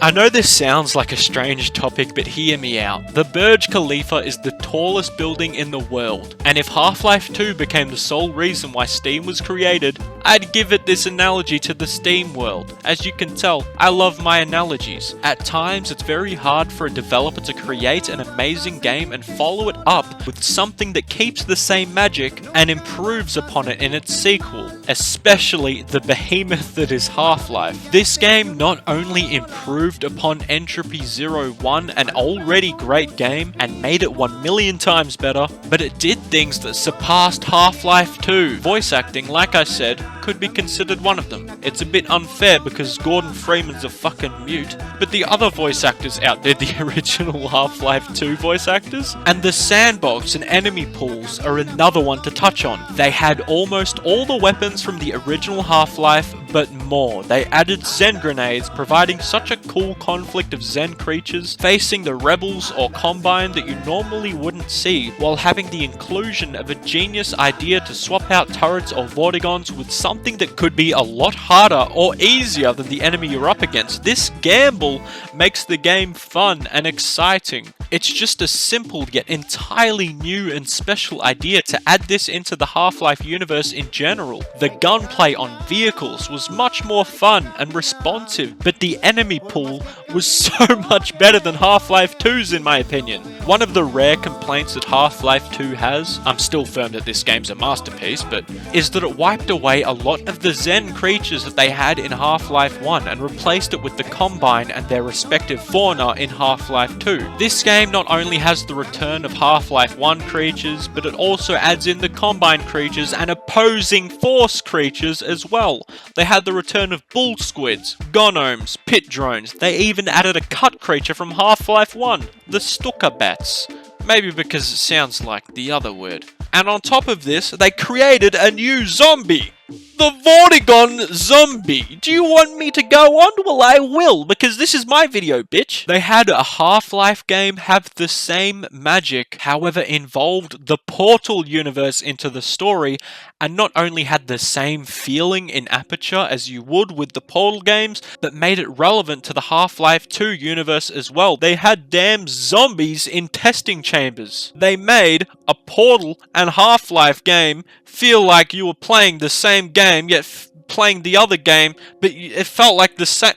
I know this sounds like a strange topic, but hear me out. The Burj Khalifa is the tallest building in the world, and if Half-Life 2 became the sole reason why Steam was created, I'd give it this analogy to the Steam world. As you can tell, I love my analogies. At times, it's very hard for a developer to create an amazing game and follow it up with something that keeps the same magic and improves upon it in its sequel, especially the behemoth that is Half-Life. This game not only improved upon Entropy 01, an already great game, and made it 1 million times better, but it did things that surpassed Half-Life 2. Voice acting, like I said, could be considered one of them. It's a bit unfair because Gordon Freeman's a fucking mute, but the other voice actors outdid the original Half-Life 2 voice actors. And the sandbox and enemy pools are another one to touch on. They had almost all the weapons from the original Half-Life, but more. They added Zen grenades, providing such a cool conflict of Zen creatures facing the rebels or Combine that you normally wouldn't see, while having the inclusion of a genius idea to swap out turrets or Vortigaunts with something that could be a lot harder or easier than the enemy you're up against. This gamble makes the game fun and exciting. It's just a simple yet entirely new and special idea to add this into the Half-Life universe in general. The gunplay on vehicles was much more fun and responsive, but the enemy pool was so much better than Half-Life 2's in my opinion. One of the rare complaints that Half-Life 2 has, I'm still firm that this game's a masterpiece, but is that it wiped away a lot of the Zen creatures that they had in Half-Life 1 and replaced it with the Combine and their respective fauna in Half-Life 2. This game not only has the return of Half-Life 1 creatures, but it also adds in the Combine creatures and opposing Force creatures as well. They had the return of bull squids, gnomes, pit drones. They even added a cut creature from Half-Life 1, the Stuka bats. Maybe because it sounds like the other word. And on top of this, they created a new zombie. The Vortigaunt zombie. Do you want me to go on? Well, I will, because this is my video, bitch. They had a Half-Life game have the same magic, however involved the Portal universe into the story, and not only had the same feeling in Aperture as you would with the Portal games, but made it relevant to the Half-Life 2 universe as well. They had damn zombies in testing chambers. They made a Portal and Half-Life game feel like you were playing the same game, yet playing the other game, but it felt like the same.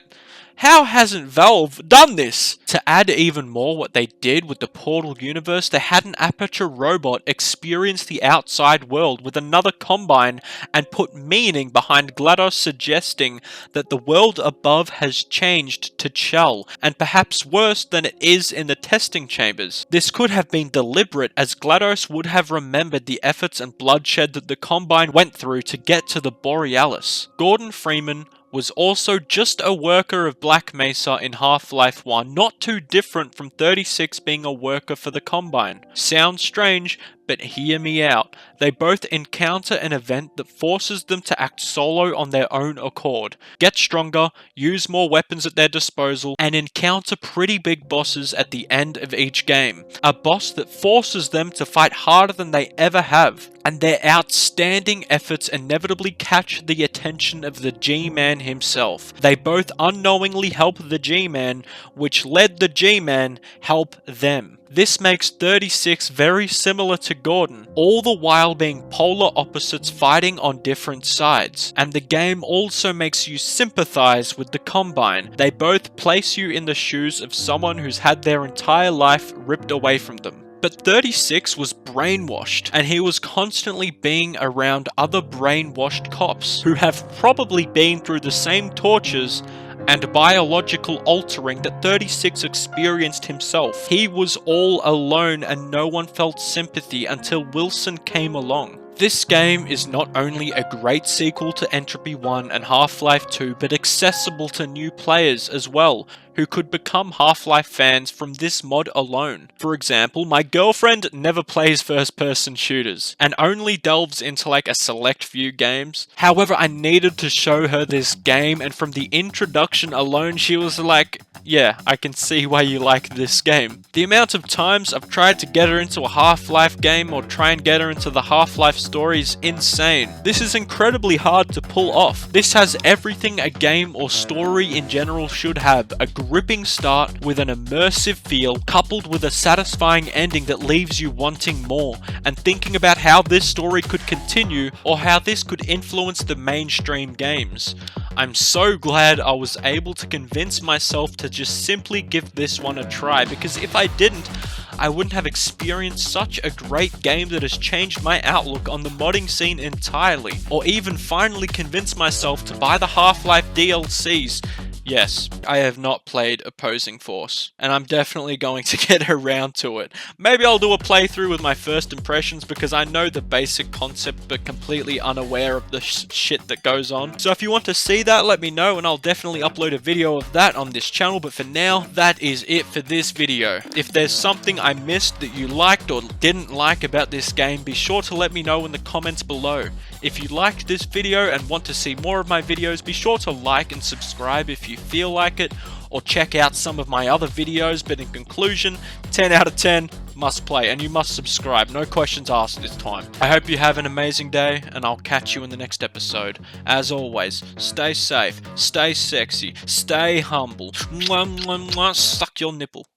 How hasn't Valve done this? To add even more what they did with the Portal universe, they had an aperture robot experience the outside world with another Combine and put meaning behind GLaDOS suggesting that the world above has changed to Chell, and perhaps worse than it is in the testing chambers. This could have been deliberate, as GLaDOS would have remembered the efforts and bloodshed that the Combine went through to get to the Borealis. Gordon Freeman was also just a worker of Black Mesa in Half-Life 1, not too different from 36 being a worker for the Combine. Sounds strange, but hear me out. They both encounter an event that forces them to act solo on their own accord, get stronger, use more weapons at their disposal, and encounter pretty big bosses at the end of each game. A boss that forces them to fight harder than they ever have, and their outstanding efforts inevitably catch the attention of the G-Man himself. They both unknowingly help the G-Man, which led the G-Man help them. This makes 36 very similar to Gordon, all the while being polar opposites fighting on different sides. And the game also makes you sympathize with the Combine. They both place you in the shoes of someone who's had their entire life ripped away from them. But 36 was brainwashed, and he was constantly being around other brainwashed cops who have probably been through the same tortures and biological altering that 36 experienced himself. He was all alone and no one felt sympathy until Wilson came along. This game is not only a great sequel to Entropy 1 and Half-Life 2, but accessible to new players as well, who could become Half-Life fans from this mod alone. For example, my girlfriend never plays first-person shooters, and only delves into like a select few games. However, I needed to show her this game, and from the introduction alone, she was like, yeah, I can see why you like this game. The amount of times I've tried to get her into a Half-Life game or try and get her into the Half-Life story is insane. This is incredibly hard to pull off. This has everything a game or story in general should have: a gripping start with an immersive feel, coupled with a satisfying ending that leaves you wanting more, and thinking about how this story could continue or how this could influence the mainstream games. I'm so glad I was able to convince myself to just simply give this one a try, because if I didn't, I wouldn't have experienced such a great game that has changed my outlook on the modding scene entirely, or even finally convince myself to buy the Half-Life DLCs. Yes, I have not played Opposing Force, and I'm definitely going to get around to it. Maybe I'll do a playthrough with my first impressions, because I know the basic concept but completely unaware of the shit that goes on. So if you want to see that, let me know, and I'll definitely upload a video of that on this channel. But for now, that is it for this video. If there's something I missed that you liked or didn't like about this game, be sure to let me know in the comments below. If you liked this video and want to see more of my videos, be sure to like and subscribe if you feel like it, or check out some of my other videos. But in conclusion, 10 out of 10, must play, and you must subscribe. No questions asked this time. I hope you have an amazing day, and I'll catch you in the next episode. As always, stay safe, stay sexy, stay humble. Mwah, mwah, mwah, suck your nipple.